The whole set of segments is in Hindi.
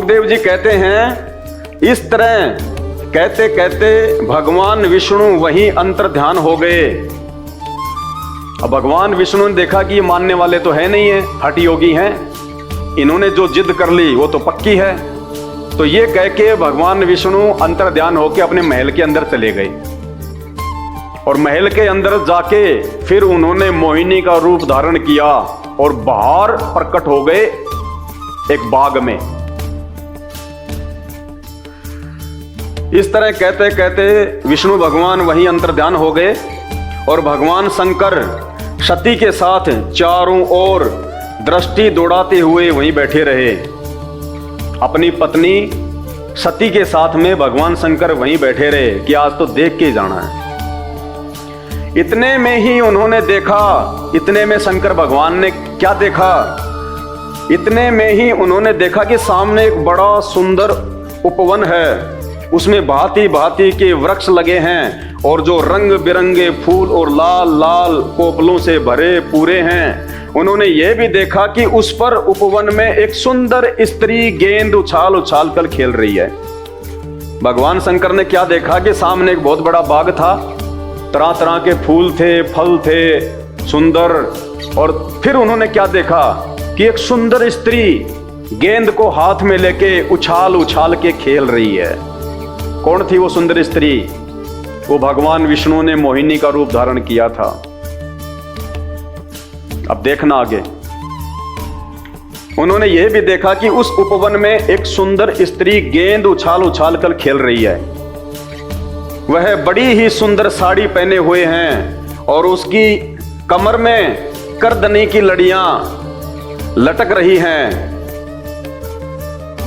सुखदेव जी कहते हैं, इस तरह कहते कहते भगवान विष्णु वहीं अंतर ध्यान हो गए। अब भगवान विष्णु ने देखा कि ये मानने वाले तो है नहीं है, हठ योगी हैं, इन्होंने जो जिद कर ली वो तो पक्की है। तो ये कह के भगवान विष्णु अंतर ध्यान होके अपने महल के अंदर चले गए और महल के अंदर जाके फिर उन्होंने मोहिनी का रूप धारण किया और बाहर प्रकट हो गए एक बाग में। इस तरह कहते कहते विष्णु भगवान वहीं अंतर ध्यान हो गए और भगवान शंकर सती के साथ चारों ओर दृष्टि दौड़ाते हुए वहीं बैठे रहे। अपनी पत्नी सती के साथ में भगवान शंकर वहीं बैठे रहे कि आज तो देख के जाना है। इतने में ही उन्होंने देखा, इतने में शंकर भगवान ने क्या देखा, इतने में ही उन्होंने देखा कि सामने एक बड़ा सुंदर उपवन है, उसमें भांति भांति के वृक्ष लगे हैं और जो रंग बिरंगे फूल और लाल लाल कोपलों से भरे पूरे हैं। उन्होंने ये भी देखा कि उस पर उपवन में एक सुंदर स्त्री गेंद उछाल उछाल कर खेल रही है। भगवान शंकर ने क्या देखा कि सामने एक बहुत बड़ा बाग था, तरह तरह के फूल थे, फल थे सुंदर। और फिर उन्होंने क्या देखा कि एक सुंदर स्त्री गेंद को हाथ में लेके उछाल उछाल के खेल रही है। कौन थी वो सुंदर स्त्री? वो भगवान विष्णु ने मोहिनी का रूप धारण किया था। अब देखना आगे। उन्होंने यह भी देखा कि उस उपवन में एक सुंदर स्त्री गेंद उछाल उछाल कर खेल रही है। वह बड़ी ही सुंदर साड़ी पहने हुए हैं और उसकी कमर में करदनी की लड़ियां लटक रही हैं।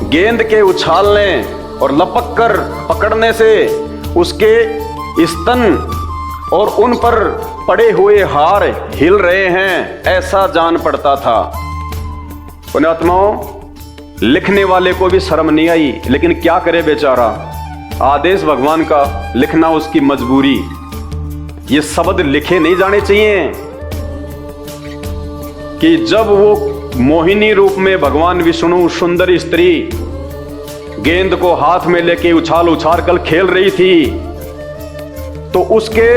गेंद के उछालने और लपक कर पकड़ने से उसके स्तन और उन पर पड़े हुए हार हिल रहे हैं, ऐसा जान पड़ता था। पुण्यात्माओं, लिखने वाले को भी शर्म नहीं आई, लेकिन क्या करे बेचारा, आदेश भगवान का, लिखना उसकी मजबूरी। ये शब्द लिखे नहीं जाने चाहिए कि जब वो मोहिनी रूप में भगवान विष्णु सुंदर स्त्री गेंद को हाथ में लेके उछाल उछाल कर खेल रही थी, तो उसके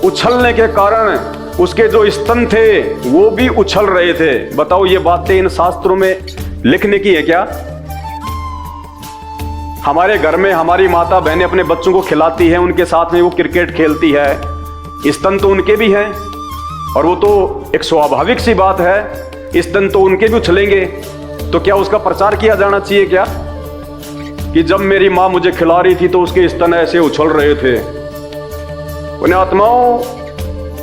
उछलने के कारण उसके जो स्तन थे वो भी उछल रहे थे। बताओ, ये बातें इन शास्त्रों में लिखने की है क्या? हमारे घर में हमारी माता बहनें अपने बच्चों को खिलाती है, उनके साथ में वो क्रिकेट खेलती है, स्तन तो उनके भी हैं और वो तो एक स्वाभाविक सी बात है, स्तन तो उनके भी उछलेंगे। तो क्या उसका प्रचार किया जाना चाहिए क्या कि जब मेरी माँ मुझे खिला रही थी तो उसके स्तन ऐसे उछल रहे थे? पुण्यात्माओं,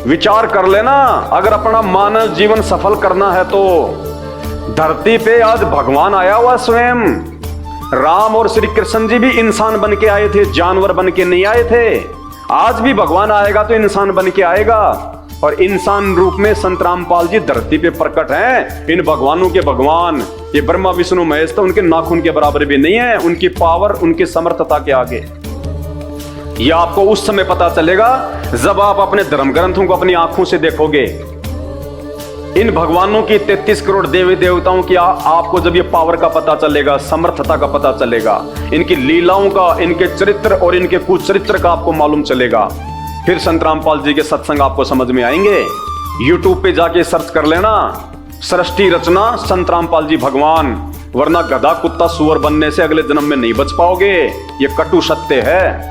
विचार कर लेना, अगर अपना मानव जीवन सफल करना है तो धरती पे आज भगवान आया हुआ स्वयं। राम और श्री कृष्ण जी भी इंसान बन के आए थे, जानवर बन के नहीं आए थे। आज भी भगवान आएगा तो इंसान बन के आएगा और इंसान रूप में संत रामपाल जी धरती पे प्रकट हैं। इन भगवानों के भगवान ये ब्रह्मा विष्णु महेश तो उनके नाखून के बराबर भी नहीं है, उनकी पावर, उनकी समर्थता के आगे। यह आपको उस समय पता चलेगा जब आप अपने धर्म ग्रंथों को अपनी आंखों से देखोगे। इन भगवानों की 33 करोड़ देवी देवताओं की आपको जब ये पावर का पता चलेगा, समर्थता का पता चलेगा, इनकी लीलाओं का, इनके चरित्र और इनके कुचरित्र का आपको मालूम चलेगा, फिर संत रामपाल जी के सत्संग आपको समझ में आएंगे। यूट्यूब पे जाके सर्च कर लेना, सृष्टि रचना संत रामपाल जी भगवान, वरना गधा कुत्ता सुअर बनने से अगले जन्म में नहीं बच पाओगे। ये कटु सत्य है।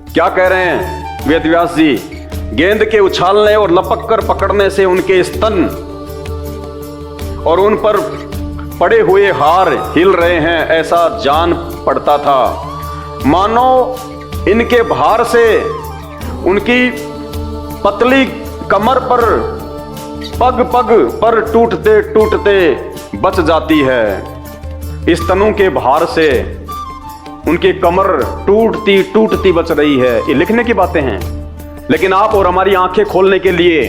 क्या कह रहे हैं वेदव्यास जी? गेंद के उछालने और लपक कर पकड़ने से उनके स्तन और उन पर पड़े हुए हार हिल रहे हैं, ऐसा जान पड़ता था। मानो इनके भार से उनकी पतली कमर पर पग पग पर टूटते टूटते बच जाती है। स्तनों के भार से उनकी कमर टूटती टूटती बच रही है। ये लिखने की बातें हैं, लेकिन आप और हमारी आंखें खोलने के लिए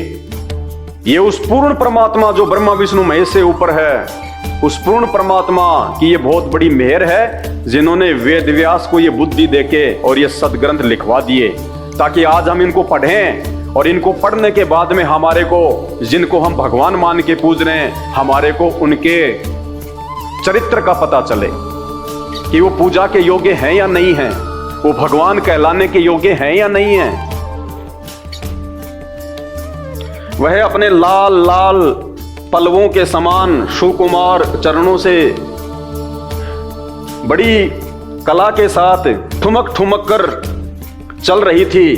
ये उस पूर्ण परमात्मा जो ब्रह्मा विष्णु महेश से ऊपर है, उस पूर्ण परमात्मा की ये बहुत बड़ी मेहर है जिन्होंने वेद व्यास को ये बुद्धि देके और ये सदग्रंथ लिखवा दिए, ताकि आज हम इनको पढ़ें और इनको पढ़ने के बाद में हमारे को, जिनको हम भगवान मान के पूज रहे हैं, हमारे को उनके चरित्र का पता चले। कि वो पूजा के योग्य हैं या नहीं हैं, वो भगवान कहलाने के योग्य हैं या नहीं हैं। वह अपने लाल लाल पल्लवों के समान सुकुमार चरणों से बड़ी कला के साथ ठुमक ठुमक कर चल रही थी।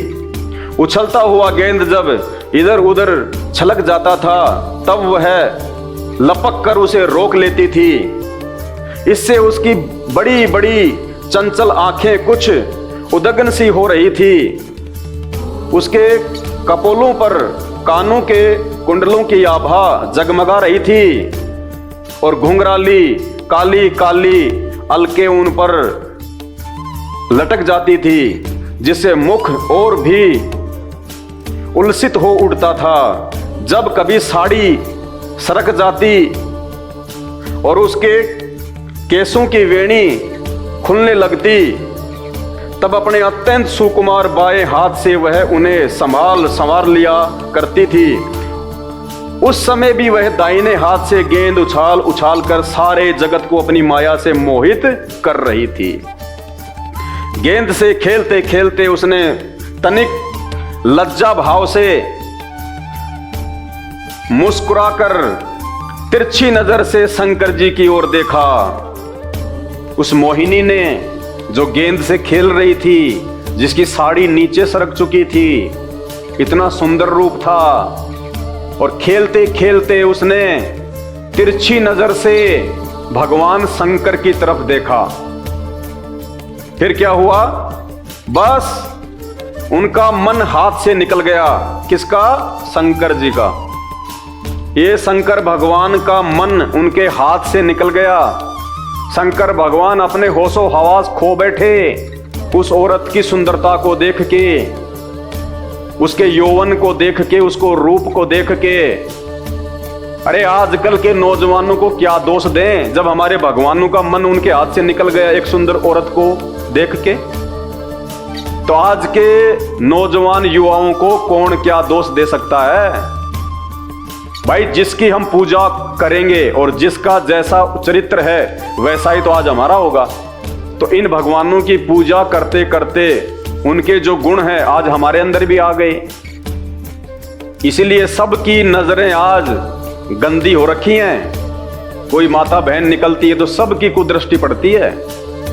उछलता हुआ गेंद जब इधर उधर छलक जाता था तब वह लपक कर उसे रोक लेती थी। इससे उसकी बड़ी बड़ी चंचल आंखें कुछ उदगन सी हो रही थी। उसके कपोलों पर कानों के कुंडलों की आभा जगमगा रही थी और घुंघराली काली काली अलके उन पर लटक जाती थी, जिससे मुख और भी उल्सित हो उठता था। जब कभी साड़ी सरक जाती और उसके केसों की वेणी खुलने लगती तब अपने अत्यंत सुकुमार बाएं हाथ से वह उन्हें संवार लिया करती थी। उस समय भी वह दाहिने हाथ से गेंद उछाल उछाल कर सारे जगत को अपनी माया से मोहित कर रही थी। गेंद से खेलते खेलते उसने तनिक लज्जा भाव से मुस्कुराकर तिरछी नजर से शंकर जी की ओर देखा। उस मोहिनी ने जो गेंद से खेल रही थी, जिसकी साड़ी नीचे सरक चुकी थी, इतना सुंदर रूप था, और खेलते खेलते उसने तिरछी नजर से भगवान शंकर की तरफ देखा। फिर क्या हुआ? बस उनका मन हाथ से निकल गया। किसका? शंकर जी का। ये शंकर भगवान का मन उनके हाथ से निकल गया। शंकर भगवान अपने होशो हवास खो बैठे उस औरत की सुंदरता को देख के, उसके यौवन को देख के, उसको रूप को देख के। अरे आजकल के नौजवानों को क्या दोष दें जब हमारे भगवानों का मन उनके हाथ से निकल गया एक सुंदर औरत को देख के। तो आज के नौजवान युवाओं को कौन क्या दोष दे सकता है? भाई, जिसकी हम पूजा करेंगे और जिसका जैसा चरित्र है वैसा ही तो आज हमारा होगा। तो इन भगवानों की पूजा करते करते उनके जो गुण हैं आज हमारे अंदर भी आ गए। इसीलिए सबकी नजरें आज गंदी हो रखी हैं। कोई माता बहन निकलती है तो सबकी कुदृष्टि पड़ती है,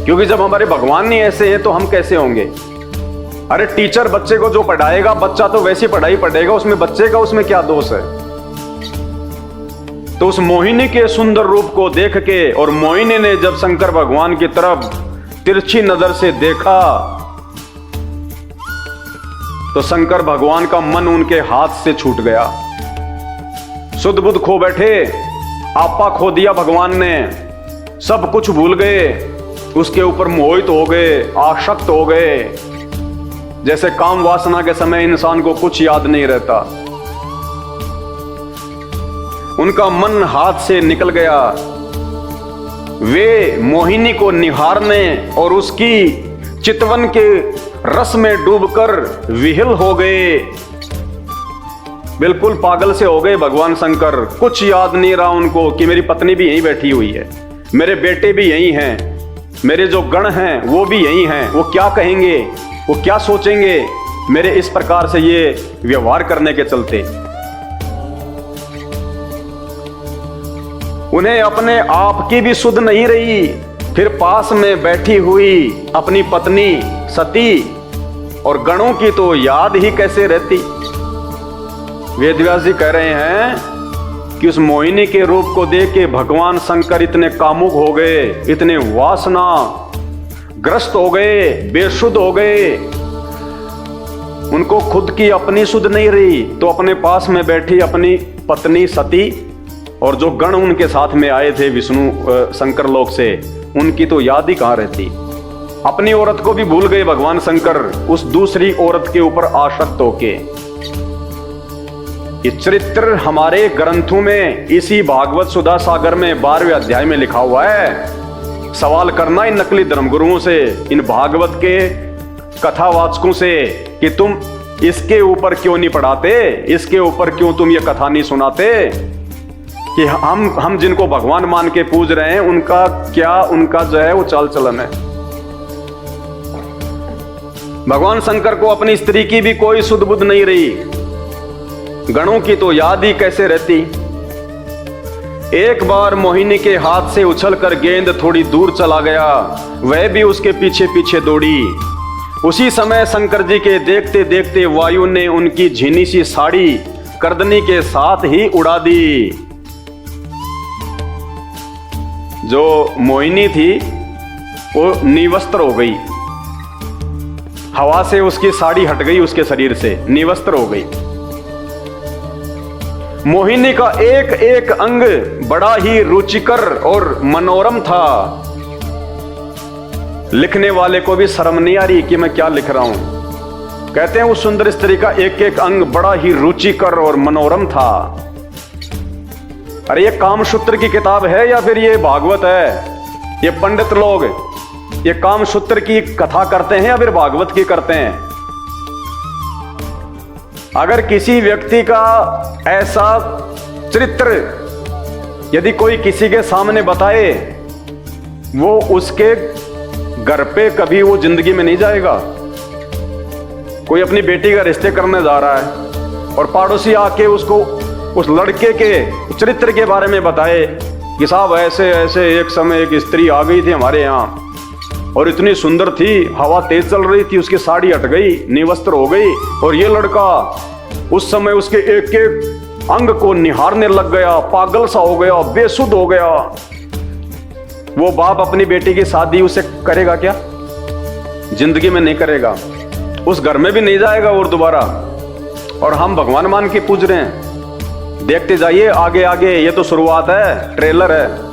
क्योंकि जब हमारे भगवान नहीं ऐसे हैं तो हम कैसे होंगे? अरे टीचर बच्चे को जो पढ़ाएगा, बच्चा तो वैसी पढ़ाई पढ़ेगा, उसमें बच्चे का उसमें क्या दोष है? तो उस मोहिनी के सुंदर रूप को देख के, और मोहिनी ने जब शंकर भगवान की तरफ तिरछी नजर से देखा तो शंकर भगवान का मन उनके हाथ से छूट गया। सुध बुध खो बैठे, आपा खो दिया भगवान ने, सब कुछ भूल गए, उसके ऊपर मोहित हो गए, आसक्त हो गए। जैसे काम वासना के समय इंसान को कुछ याद नहीं रहता। उनका मन हाथ से निकल गया। वे मोहिनी को निहारने और उसकी चितवन के रस में डूबकर विहिल हो गए। बिल्कुल पागल से हो गए भगवान शंकर। कुछ याद नहीं रहा उनको कि मेरी पत्नी भी यहीं बैठी हुई है, मेरे बेटे भी यहीं हैं, मेरे जो गण हैं वो भी यहीं हैं। वो क्या कहेंगे, वो क्या सोचेंगे मेरे इस प्रकार से ये व्यवहार करने के चलते? उन्हें अपने आप की भी सुध नहीं रही। फिर पास में बैठी हुई अपनी पत्नी सती और गणों की तो याद ही कैसे रहती। वेदव्यास जी कह रहे हैं कि उस मोहिनी के रूप को देख के भगवान शंकर इतने कामुक हो गए, इतने वासना ग्रस्त हो गए, बेसुध हो गए। उनको खुद की अपनी सुध नहीं रही तो अपने पास में बैठी अपनी पत्नी सती और जो गण उनके साथ में आए थे विष्णु शंकर लोक से, उनकी तो याद ही कहां रहती। अपनी औरत को भी भूल गए भगवान शंकर उस दूसरी औरत के ऊपर आसक्त होके। ये चरित्र हमारे ग्रंथों में इसी भागवत सुधा सागर में 12वें अध्याय में लिखा हुआ है। सवाल करना इन नकली धर्मगुरुओं से, इन भागवत के कथावाचकों से कि तुम इसके ऊपर क्यों नहीं पढ़ाते, इसके ऊपर क्यों तुम ये कथा नहीं सुनाते। कि हम जिनको भगवान मान के पूज रहे हैं उनका जो है वो चाल चलन है। भगवान शंकर को अपनी स्त्री की भी कोई सुध बुध नहीं रही, गणों की तो याद ही कैसे रहती। एक बार मोहिनी के हाथ से उछलकर गेंद थोड़ी दूर चला गया, वह भी उसके पीछे पीछे दौड़ी। उसी समय शंकर जी के देखते देखते वायु ने उनकी झीनी सी साड़ी कर्दनी के साथ ही उड़ा दी। जो मोहिनी थी वो निवस्त्र हो गई, हवा से उसकी साड़ी हट गई, उसके शरीर से निवस्त्र हो गई। मोहिनी का एक एक अंग बड़ा ही रुचिकर और मनोरम था। लिखने वाले को भी शर्म नहीं आ रही कि मैं क्या लिख रहा हूं। कहते हैं उस सुंदर स्त्री का एक एक अंग बड़ा ही रुचिकर और मनोरम था। अरे ये कामसूत्र की किताब है या फिर ये भागवत है? ये पंडित लोग ये कामसूत्र की कथा करते हैं या फिर भागवत की करते हैं? अगर किसी व्यक्ति का ऐसा चरित्र यदि कोई किसी के सामने बताए, वो उसके घर पे कभी वो जिंदगी में नहीं जाएगा। कोई अपनी बेटी का रिश्ते करने जा रहा है और पड़ोसी आके उसको उस लड़के के चरित्र के बारे में बताए कि साहब ऐसे ऐसे एक समय एक स्त्री आ गई थी हमारे यहाँ और इतनी सुंदर थी, हवा तेज चल रही थी, उसकी साड़ी हट गई, निवस्त्र हो गई और ये लड़का उस समय उसके एक एक अंग को निहारने लग गया, पागल सा हो गया, बेसुध हो गया। वो बाप अपनी बेटी की शादी उसे करेगा क्या? जिंदगी में नहीं करेगा, उस घर में भी नहीं जाएगा और दोबारा। और हम भगवान मान के पूज रहे हैं। देखते जाइए आगे आगे, ये तो शुरुआत है, ट्रेलर है।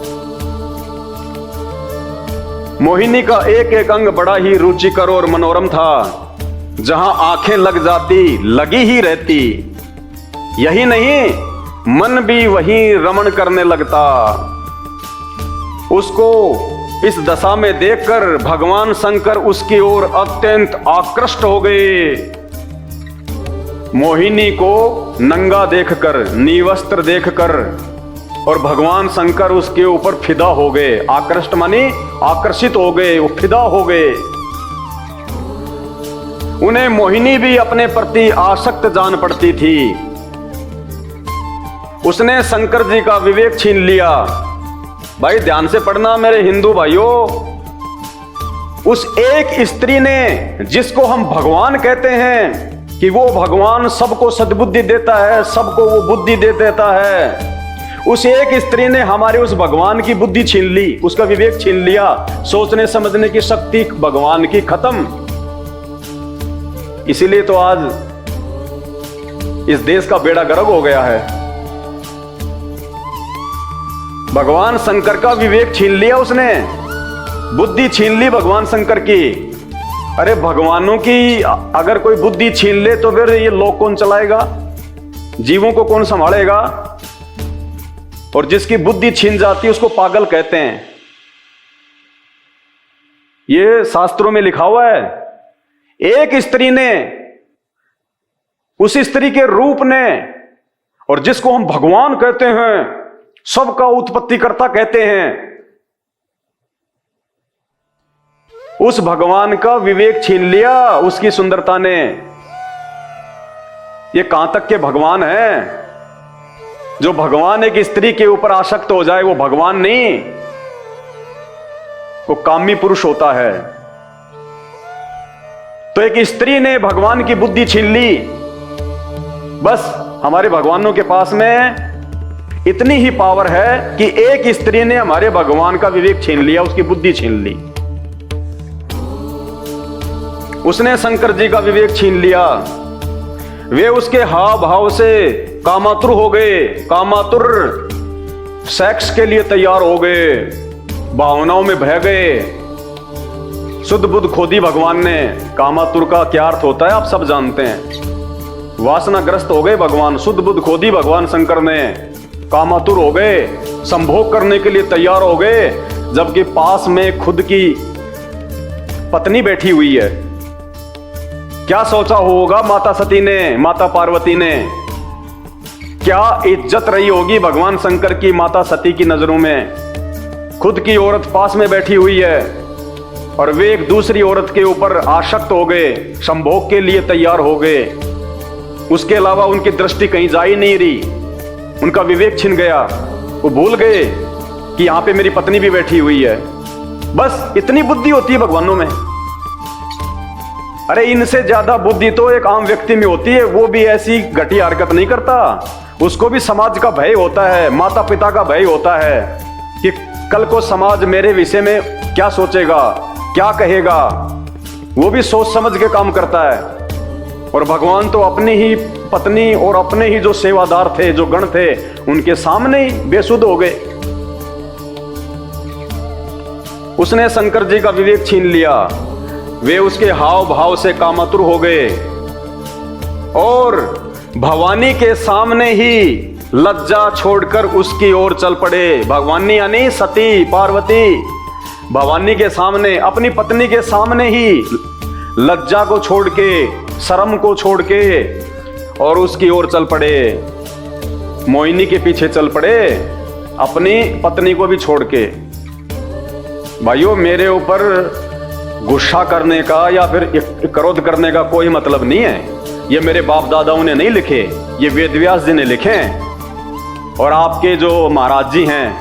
मोहिनी का एक एक अंग बड़ा ही रुचिकर और मनोरम था। जहां आंखें लग जाती लगी ही रहती। यही नहीं, मन भी वहीं रमण करने लगता। उसको इस दशा में देखकर भगवान शंकर उसकी ओर अत्यंत आकृष्ट हो गए। मोहिनी को नंगा देखकर, निवस्त्र देखकर और भगवान शंकर उसके ऊपर फिदा हो गए। आकृष्ट मानी आकर्षित हो गए, वो फिदा हो गए। उन्हें मोहिनी भी अपने प्रति आसक्त जान पड़ती थी। उसने शंकर जी का विवेक छीन लिया। भाई ध्यान से पढ़ना मेरे हिंदू भाइयों, उस एक स्त्री ने, जिसको हम भगवान कहते हैं कि वो भगवान सबको सद्बुद्धि देता है, सबको वो बुद्धि दे देता है, उस एक स्त्री ने हमारे उस भगवान की बुद्धि छीन ली, उसका विवेक छीन लिया। सोचने समझने की शक्ति भगवान की खत्म। इसीलिए तो आज इस देश का बेड़ा गर्क हो गया है। भगवान शंकर का विवेक छीन लिया उसने, बुद्धि छीन ली भगवान शंकर की। अरे भगवानों की अगर कोई बुद्धि छीन ले तो फिर ये लोक कौन चलाएगा? जीवों को कौन संभालेगा? और जिसकी बुद्धि छीन जाती है उसको पागल कहते हैं। ये शास्त्रों में लिखा हुआ है। एक स्त्री ने, उस स्त्री के रूप ने, और जिसको हम भगवान कहते हैं, सबका उत्पत्तिकर्ता कहते हैं, उस भगवान का विवेक छीन लिया उसकी सुंदरता ने। ये कहां तक के भगवान हैं? जो भगवान एक स्त्री के ऊपर आसक्त हो जाए वो भगवान नहीं, वो कामी पुरुष होता है। तो एक स्त्री ने भगवान की बुद्धि छीन ली। बस हमारे भगवानों के पास में इतनी ही पावर है कि एक स्त्री ने हमारे भगवान का विवेक छीन लिया, उसकी बुद्धि छीन ली। उसने शंकर जी का विवेक छीन लिया। वे उसके हाव भाव से कामातुर हो गए। कामातुर सेक्स के लिए तैयार हो गए, भावनाओं में बह गए। शुद्ध बुद्ध खो दी भगवान ने। कामातुर का क्या अर्थ होता है आप सब जानते हैं। वासनाग्रस्त हो गए भगवान, शुद्ध बुद्ध खो दी भगवान शंकर ने। कामातुर हो गए, संभोग करने के लिए तैयार हो गए, जबकि पास में खुद की पत्नी बैठी हुई है। क्या सोचा होगा माता सती ने, माता पार्वती ने? क्या इज्जत रही होगी भगवान शंकर की माता सती की नजरों में। खुद की औरत पास में बैठी हुई है और वे एक दूसरी औरत के ऊपर आसक्त हो गए, संभोग के लिए तैयार हो गए। उसके अलावा उनकी दृष्टि कहीं जा ही नहीं रही, उनका विवेक छिन गया। वो भूल गए कि यहां पे मेरी पत्नी भी बैठी हुई है। बस इतनी बुद्धि होती है भगवानों में। अरे इनसे ज्यादा बुद्धि तो एक आम व्यक्ति में होती है, वो भी ऐसी घटिया हरकत नहीं करता। उसको भी समाज का भय होता है, माता पिता का भय होता है कि कल को समाज मेरे विषय में क्या सोचेगा, क्या कहेगा। वो भी सोच समझ के काम करता है। और भगवान तो अपनी ही पत्नी और अपने ही जो सेवादार थे, जो गण थे, उनके सामने ही बेसुध हो गए। उसने शंकर जी का विवेक छीन लिया। वे उसके हाव भाव से कामातुर हो गए और भवानी के सामने ही लज्जा छोड़कर उसकी ओर चल पड़े। भगवानी यानी सती पार्वती भवानी के सामने, अपनी पत्नी के सामने ही लज्जा को छोड़ के, शर्म को छोड़ के और उसकी ओर चल पड़े। मोहिनी के पीछे चल पड़े, अपनी पत्नी को भी छोड़ के। भाइयों, मेरे ऊपर गुस्सा करने का या फिर क्रोध करने का कोई मतलब नहीं है। ये मेरे बाप दादाओं ने नहीं लिखे, ये वेद व्यास जी ने लिखे हैं। और आपके जो महाराज जी हैं,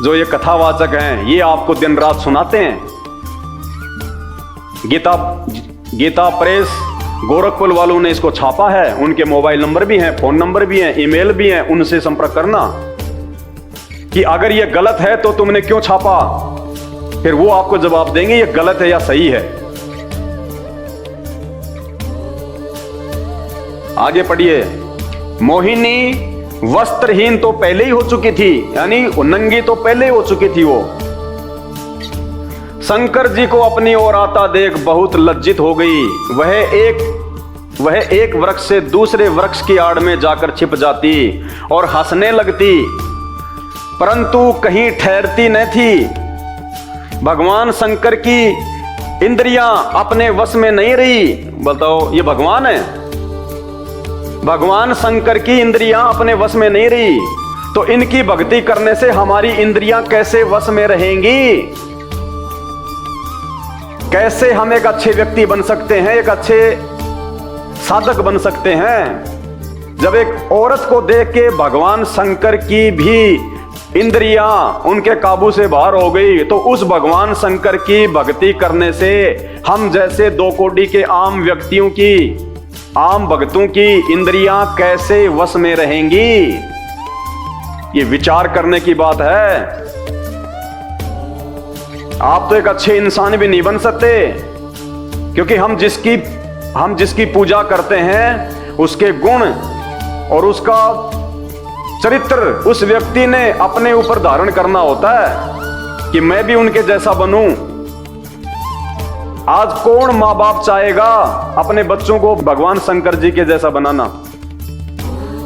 जो ये कथावाचक हैं, ये आपको दिन रात सुनाते हैं। गीता प्रेस गोरखपुर वालों ने इसको छापा है। उनके मोबाइल नंबर भी हैं, फोन नंबर भी हैं, ईमेल भी हैं। उनसे संपर्क करना कि अगर ये गलत है तो तुमने क्यों छापा। फिर वो आपको जवाब देंगे ये गलत है या सही है। आगे पढ़िए। मोहिनी वस्त्रहीन तो पहले ही हो चुकी थी, यानी नंगी तो पहले ही हो चुकी थी वो। शंकर जी को अपनी ओर आता देख बहुत लज्जित हो गई। वह एक वृक्ष से दूसरे वृक्ष की आड़ में जाकर छिप जाती और हंसने लगती, परंतु कहीं ठहरती न थी। भगवान शंकर की इंद्रियां अपने वश में नहीं रही। बताओ, ये भगवान है। भगवान शंकर की इंद्रियां अपने वश में नहीं रही तो इनकी भक्ति करने से हमारी इंद्रियां कैसे वश में रहेंगी। कैसे हम एक अच्छे व्यक्ति बन सकते हैं, एक अच्छे साधक बन सकते हैं, जब एक औरत को देख के भगवान शंकर की भी इंद्रियां उनके काबू से बाहर हो गई। तो उस भगवान शंकर की भक्ति करने से हम जैसे दो कोटि के आम व्यक्तियों की, आम भक्तों की इंद्रियां कैसे वश में रहेंगी। ये विचार करने की बात है। आप तो एक अच्छे इंसान भी नहीं बन सकते, क्योंकि हम जिसकी पूजा करते हैं उसके गुण और उसका चरित्र उस व्यक्ति ने अपने ऊपर धारण करना होता है कि मैं भी उनके जैसा बनूं। आज कौन माँ बाप चाहेगा अपने बच्चों को भगवान शंकर जी के जैसा बनाना।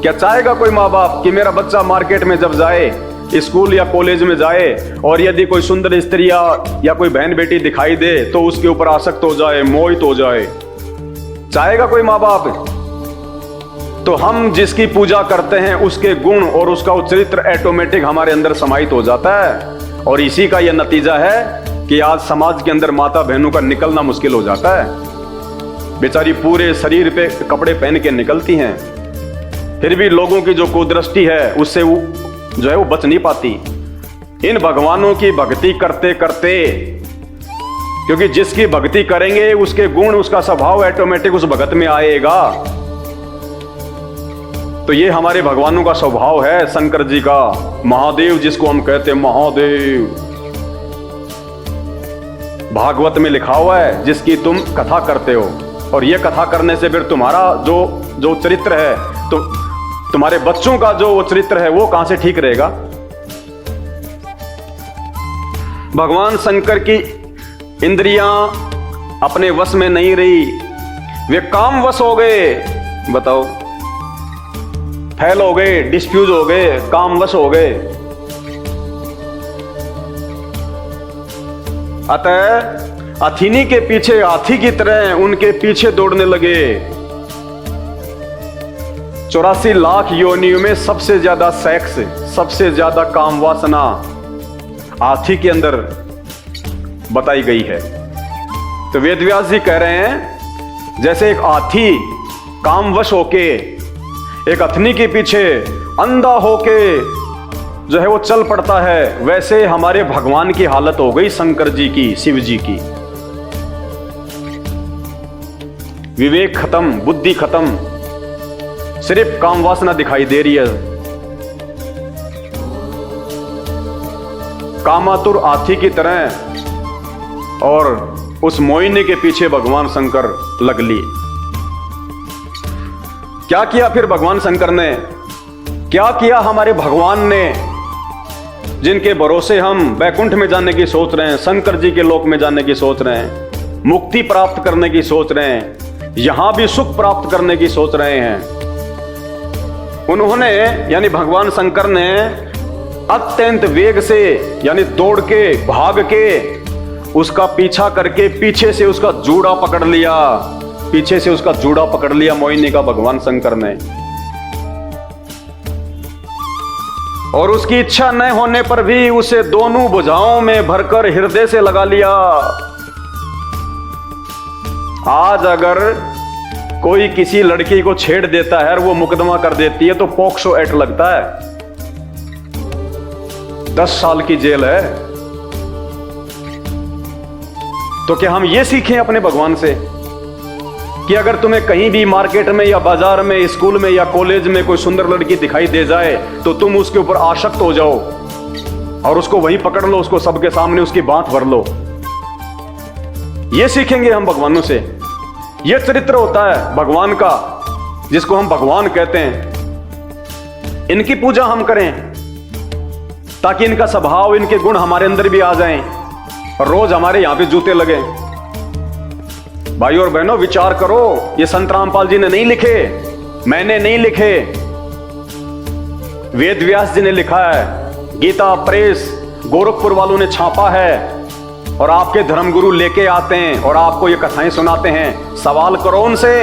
क्या चाहेगा कोई माँ बाप कि मेरा बच्चा मार्केट में जब जाए, स्कूल या कॉलेज में जाए और यदि कोई सुंदर स्त्री या कोई बहन बेटी दिखाई दे तो उसके ऊपर आसक्त हो जाए, मोहित हो जाए। चाहेगा कोई माँ बाप? तो हम जिसकी पूजा करते हैं उसके गुण और उसका चरित्र ऑटोमेटिक हमारे अंदर समाहित हो जाता है। और इसी का यह नतीजा है कि आज समाज के अंदर माता बहनों का निकलना मुश्किल हो जाता है। बेचारी पूरे शरीर पे कपड़े पहन के निकलती हैं, फिर भी लोगों की जो कुदृष्टि है उससे वो जो है वो बच नहीं पाती। इन भगवानों की भक्ति करते करते, क्योंकि जिसकी भक्ति करेंगे उसके गुण, उसका स्वभाव ऑटोमेटिक उस भगत में आएगा। तो ये हमारे भगवानों का स्वभाव है, शंकर जी का, महादेव जिसको हम कहते हैं महादेव। भागवत में लिखा हुआ है जिसकी तुम कथा करते हो, और ये कथा करने से फिर तुम्हारा जो चरित्र है, तो तुम्हारे बच्चों का जो वो चरित्र है वो कहां से ठीक रहेगा। भगवान शंकर की इंद्रियां अपने वश में नहीं रही, वे काम वश हो गए। बताओ, फैल हो गए, डिस्फ्यूज हो गए, काम वश हो गए। अतः अथिनी के पीछे हाथी की तरह उनके पीछे दौड़ने लगे। 84 लाख योनियों में सबसे ज्यादा सेक्स, सबसे ज्यादा काम वासना हाथी के अंदर बताई गई है। तो वेदव्यास जी कह रहे हैं जैसे एक हाथी कामवश होके एक हथनी के पीछे अंधा होके जो है वो चल पड़ता है, वैसे हमारे भगवान की हालत हो गई, शंकर जी की, शिव जी की। विवेक खत्म, बुद्धि खत्म, सिर्फ काम वासना दिखाई दे रही है। कामातुर हाथी की तरह और उस मोहिनी के पीछे भगवान शंकर लग लिए। क्या किया फिर भगवान शंकर ने, क्या किया हमारे भगवान ने, जिनके भरोसे हम वैकुंठ में जाने की सोच रहे हैं, शंकर जी के लोक में जाने की सोच रहे हैं, मुक्ति प्राप्त करने की सोच रहे हैं, यहां भी सुख प्राप्त करने की सोच रहे हैं। उन्होंने यानी भगवान शंकर ने अत्यंत वेग से यानी दौड़ के भाग के उसका पीछा करके पीछे से उसका जूड़ा पकड़ लिया, पीछे से उसका जूड़ा पकड़ लिया मोहिनी का भगवान शंकर ने। और उसकी इच्छा न होने पर भी उसे दोनों भुजाओं में भरकर हृदय से लगा लिया। आज अगर कोई किसी लड़की को छेड़ देता है और वो मुकदमा कर देती है तो पॉक्सो एक्ट लगता है, 10 साल की जेल है। तो क्या हम ये सीखें अपने भगवान से कि अगर तुम्हें कहीं भी मार्केट में या बाजार में, स्कूल में या कॉलेज में कोई सुंदर लड़की दिखाई दे जाए तो तुम उसके ऊपर आसक्त हो जाओ और उसको वहीं पकड़ लो, उसको सबके सामने उसकी बात भर लो? ये सीखेंगे हम भगवानों से। ये चरित्र होता है भगवान का, जिसको हम भगवान कहते हैं। इनकी पूजा हम करें ताकि इनका स्वभाव, इनके गुण हमारे अंदर भी आ जाएं और रोज हमारे यहां पे जूते लगे। भाइयों और बहनों, विचार करो, ये संत रामपाल जी ने नहीं लिखे, मैंने नहीं लिखे, वेद व्यास जी ने लिखा है। गीता प्रेस गोरखपुर वालों ने छापा है और आपके धर्मगुरु लेके आते हैं और आपको ये कथाएं सुनाते हैं। सवाल करो उनसे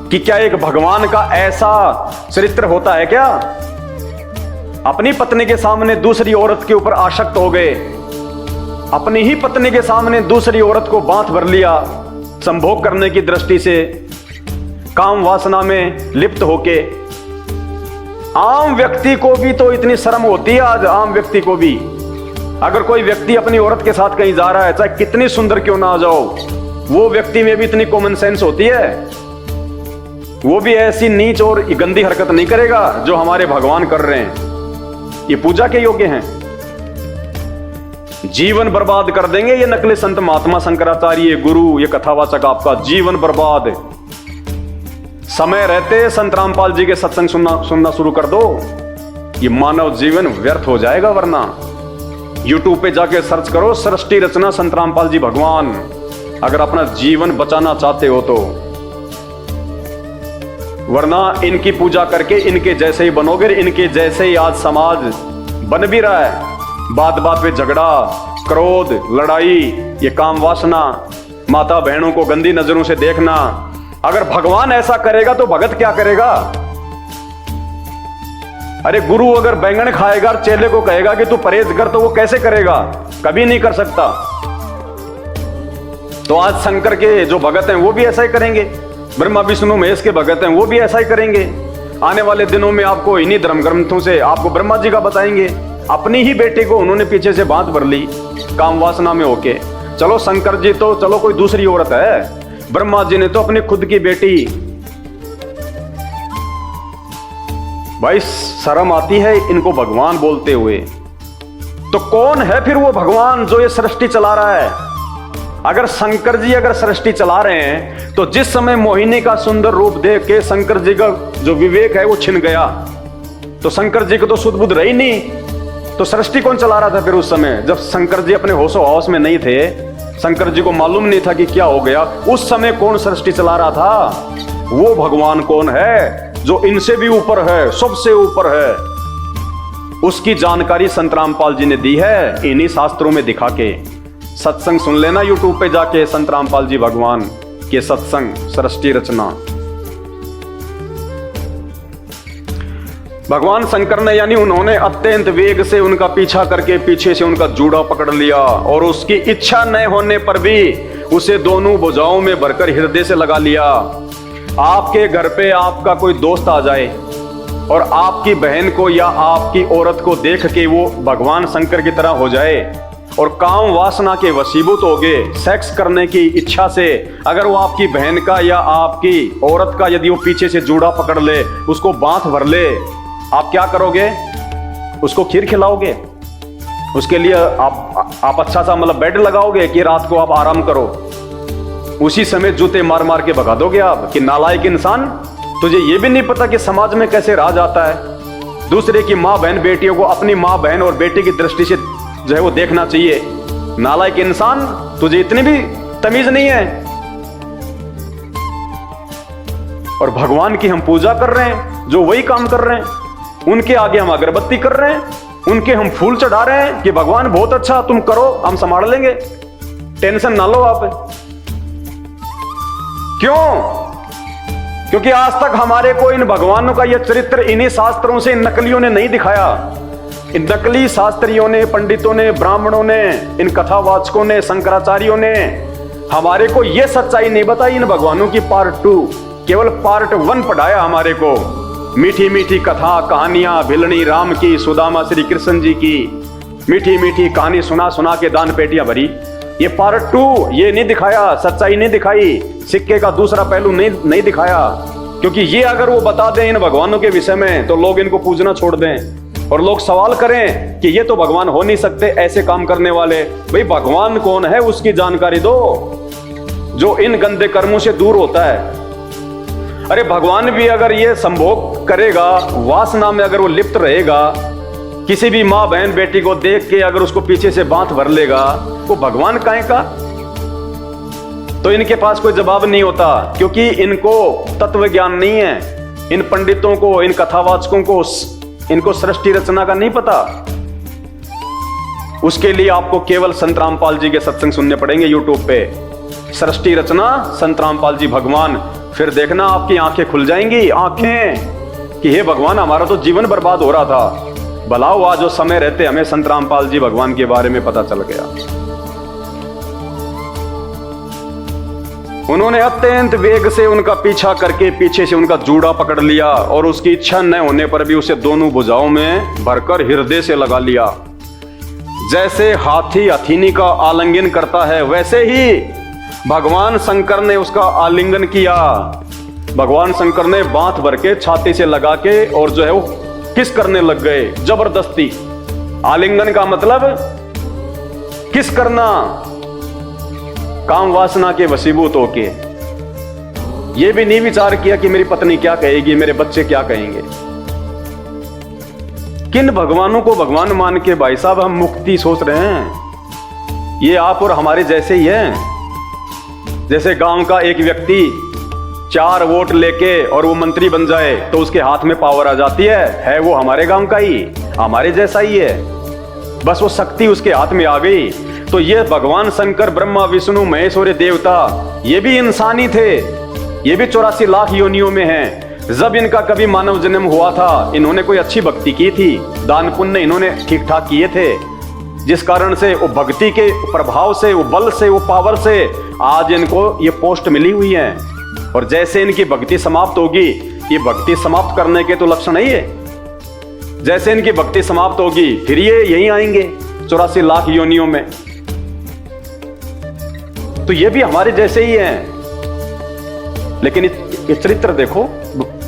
कि क्या एक भगवान का ऐसा चरित्र होता है क्या? अपनी पत्नी के सामने दूसरी औरत के ऊपर आसक्त हो गए, अपनी ही पत्नी के सामने दूसरी औरत को बांध भर लिया, संभोग करने की दृष्टि से काम वासना में लिप्त होके। आम व्यक्ति को भी तो इतनी शर्म होती है आज, आम व्यक्ति को भी। अगर कोई व्यक्ति अपनी औरत के साथ कहीं जा रहा है, चाहे कितनी सुंदर क्यों ना आ जाओ, वो व्यक्ति में भी इतनी कॉमन सेंस होती है, वो भी ऐसी नीच और गंदी हरकत नहीं करेगा जो हमारे भगवान कर रहे हैं। ये पूजा के योग्य हैं। जीवन बर्बाद कर देंगे ये नकली संत महात्मा शंकराचार्य गुरु, ये कथावाचक आपका जीवन बर्बाद। समय रहते संत रामपाल जी के सत्संग सुनना शुरू कर दो, ये मानव जीवन व्यर्थ हो जाएगा। वरना यूट्यूब पे जाके सर्च करो सृष्टि रचना संत रामपाल जी भगवान, अगर अपना जीवन बचाना चाहते हो तो। वरना इनकी पूजा करके इनके जैसे ही बनोगे, इनके जैसे ही आज समाज बन भी रहा है। बात बात पे झगड़ा, क्रोध, लड़ाई, ये काम वासना, माता बहनों को गंदी नजरों से देखना। अगर भगवान ऐसा करेगा तो भगत क्या करेगा? अरे गुरु अगर बैंगन खाएगा, चेले को कहेगा कि तू परहेज कर, तो वो कैसे करेगा? कभी नहीं कर सकता। तो आज शंकर के जो भगत हैं वो भी ऐसा ही करेंगे, ब्रह्मा विष्णु महेश के भगत हैं वो भी ऐसा ही करेंगे। आने वाले दिनों में आपको इन्हीं धर्म ग्रंथों से आपको ब्रह्मा जी का बताएंगे। अपनी ही बेटे को उन्होंने पीछे से बांध भर ली काम वासना में होके। चलो शंकर जी तो चलो कोई दूसरी औरत है, ब्रह्मा जी ने तो अपनी खुद की बेटी। भाई शर्म आती है इनको भगवान बोलते हुए। तो कौन है फिर वो भगवान जो ये सृष्टि चला रहा है? अगर शंकर जी अगर सृष्टि चला रहे हैं तो जिस समय मोहिनी का सुंदर रूप देख के शंकर जी का जो विवेक है वो छिन गया, तो शंकर जी को तो शुद्ध बुद्ध रही नहीं। तो सृष्टि कौन चला रहा था फिर उस समय, जब शंकर जी अपने होशो हौस में नहीं थे, शंकर जी को मालूम नहीं था कि क्या हो गया? उस समय कौन सृष्टि चला रहा था? वो भगवान कौन है जो इनसे भी ऊपर है, सबसे ऊपर है। उसकी जानकारी संत रामपाल जी ने दी है इन्हीं शास्त्रों में दिखा के। सत्संग सुन लेना यूट्यूब पे जाके, संत रामपाल जी भगवान के सत्संग, सृष्टि रचना। भगवान शंकर ने यानी उन्होंने अत्यंत वेग से उनका पीछा करके पीछे से उनका जूड़ा पकड़ लिया और उसकी इच्छा न होने पर भी उसे दोनों भुजाओं में भरकर हृदय से लगा लिया। आपके घर पे आपका कोई दोस्त आ जाए और आपकी बहन को या आपकी औरत को देख के वो भगवान शंकर की तरह हो जाए और काम वासना के वशीभूत हो गए, सेक्स करने की इच्छा से अगर वो आपकी बहन का या आपकी औरत का यदि वो पीछे से जूड़ा पकड़ ले, उसको बांध भर ले, आप क्या करोगे? उसको खीर खिलाओगे? उसके लिए आप अच्छा सा मतलब बेड लगाओगे कि रात को आप आराम करो? उसी समय जूते मार मार के भगा दोगे आप कि नालायक इंसान, तुझे ये भी नहीं पता कि समाज में कैसे राज आता है। दूसरे की माँ बहन बेटियों को अपनी माँ बहन और बेटी की दृष्टि से जो है वो देखना चाहिए। नालायक इंसान, तुझे इतनी भी तमीज नहीं है। और भगवान की हम पूजा कर रहे हैं, जो वही काम कर रहे हैं। उनके आगे हम अगरबत्ती कर रहे हैं, उनके हम फूल चढ़ा रहे हैं कि भगवान बहुत अच्छा, तुम करो, हम संभाल लेंगे, टेंशन ना लो आप। क्यों? क्योंकि आज तक हमारे को इन भगवानों का यह चरित्र इन्हीं शास्त्रों से इन नकलियों ने नहीं दिखाया। इन नकली शास्त्रियों ने, पंडितों ने, ब्राह्मणों ने, इन कथावाचकों ने, शंकराचार्यों ने हमारे को यह सच्चाई नहीं बताई। इन भगवानों की पार्ट 2, केवल पार्ट 1 पढ़ाया हमारे को। मीठी मीठी कथा कहानियां भिलनी राम की, सुदामा श्री कृष्ण जी की मीठी मीठी कहानी सुना सुना के दान पेटियां भरी। ये पार्ट 2 ये नहीं दिखाया, सच्चाई नहीं दिखाई, सिक्के का दूसरा पहलू नहीं दिखाया। क्योंकि ये अगर वो बता दें इन भगवानों के विषय में तो लोग इनको पूजना छोड़ दें और लोग सवाल करें कि ये तो भगवान हो नहीं सकते ऐसे काम करने वाले। भाई भगवान कौन है उसकी जानकारी दो, जो इन गंदे कर्मों से दूर होता है। अरे भगवान भी अगर ये संभोग करेगा, वासना में अगर वो लिप्त रहेगा, किसी भी माँ बहन बेटी को देख के अगर उसको पीछे से बांध भर लेगा, वो भगवान काहे का? तो इनके पास कोई जवाब नहीं होता, क्योंकि इनको तत्व ज्ञान नहीं है। इन पंडितों को, इन कथावाचकों को, इनको सृष्टि रचना का नहीं पता। उसके लिए आपको केवल संत रामपाल जी के सत्संग सुनने पड़ेंगे यूट्यूब पे। सृष्टि रचना संत रामपाल जी भगवान, फिर देखना आपकी आंखें खुल जाएंगी, आंखें कि हे भगवान हमारा तो जीवन बर्बाद हो रहा था, भला हुआ जो समय रहते हमें संत रामपाल जी भगवान के बारे में पता चल गया। उन्होंने अत्यंत वेग से उनका पीछा करके पीछे से उनका जूड़ा पकड़ लिया और उसकी इच्छा न होने पर भी उसे दोनों भुजाओं में भरकर हृदय से लगा लिया। जैसे हाथी हथीनी का आलिंगन करता है, वैसे ही भगवान शंकर ने उसका आलिंगन किया। भगवान शंकर ने बांध भर के छाती से लगा के और जो है वो किस करने लग गए जबरदस्ती। आलिंगन का मतलब किस करना, काम वासना के वशीभूत होके। ये भी नहीं विचार किया कि मेरी पत्नी क्या कहेगी, मेरे बच्चे क्या कहेंगे। किन भगवानों को भगवान मान के भाई साहब हम मुक्ति सोच रहे हैं? ये आप और हमारे जैसे ही हैं। जैसे गांव का एक व्यक्ति 4 वोट लेके और वो मंत्री बन जाए तो उसके हाथ में पावर आ जाती है वो हमारे गांव का ही, हमारे जैसा ही है, बस वो शक्ति उसके हाथ में आ गई। तो ये भगवान शंकर, ब्रह्मा विष्णु महेश और देवता, ये भी इंसान ही थे, ये भी 84 लाख योनियों में हैं। जब इनका कभी मानव जन्म हुआ था, इन्होंने कोई अच्छी भक्ति की थी, दान पुण्य इन्होंने ठीक ठाक किए थे, जिस कारण से वो भक्ति के प्रभाव से, वो बल से, वो पावर से आज इनको ये पोस्ट मिली हुई है। और जैसे इनकी भक्ति समाप्त होगी, ये भक्ति समाप्त करने के तो लक्षण नहीं है, जैसे इनकी भक्ति समाप्त होगी फिर ये यहीं आएंगे 84 लाख योनियों में। तो ये भी हमारे जैसे ही हैं। लेकिन ये चरित्र देखो,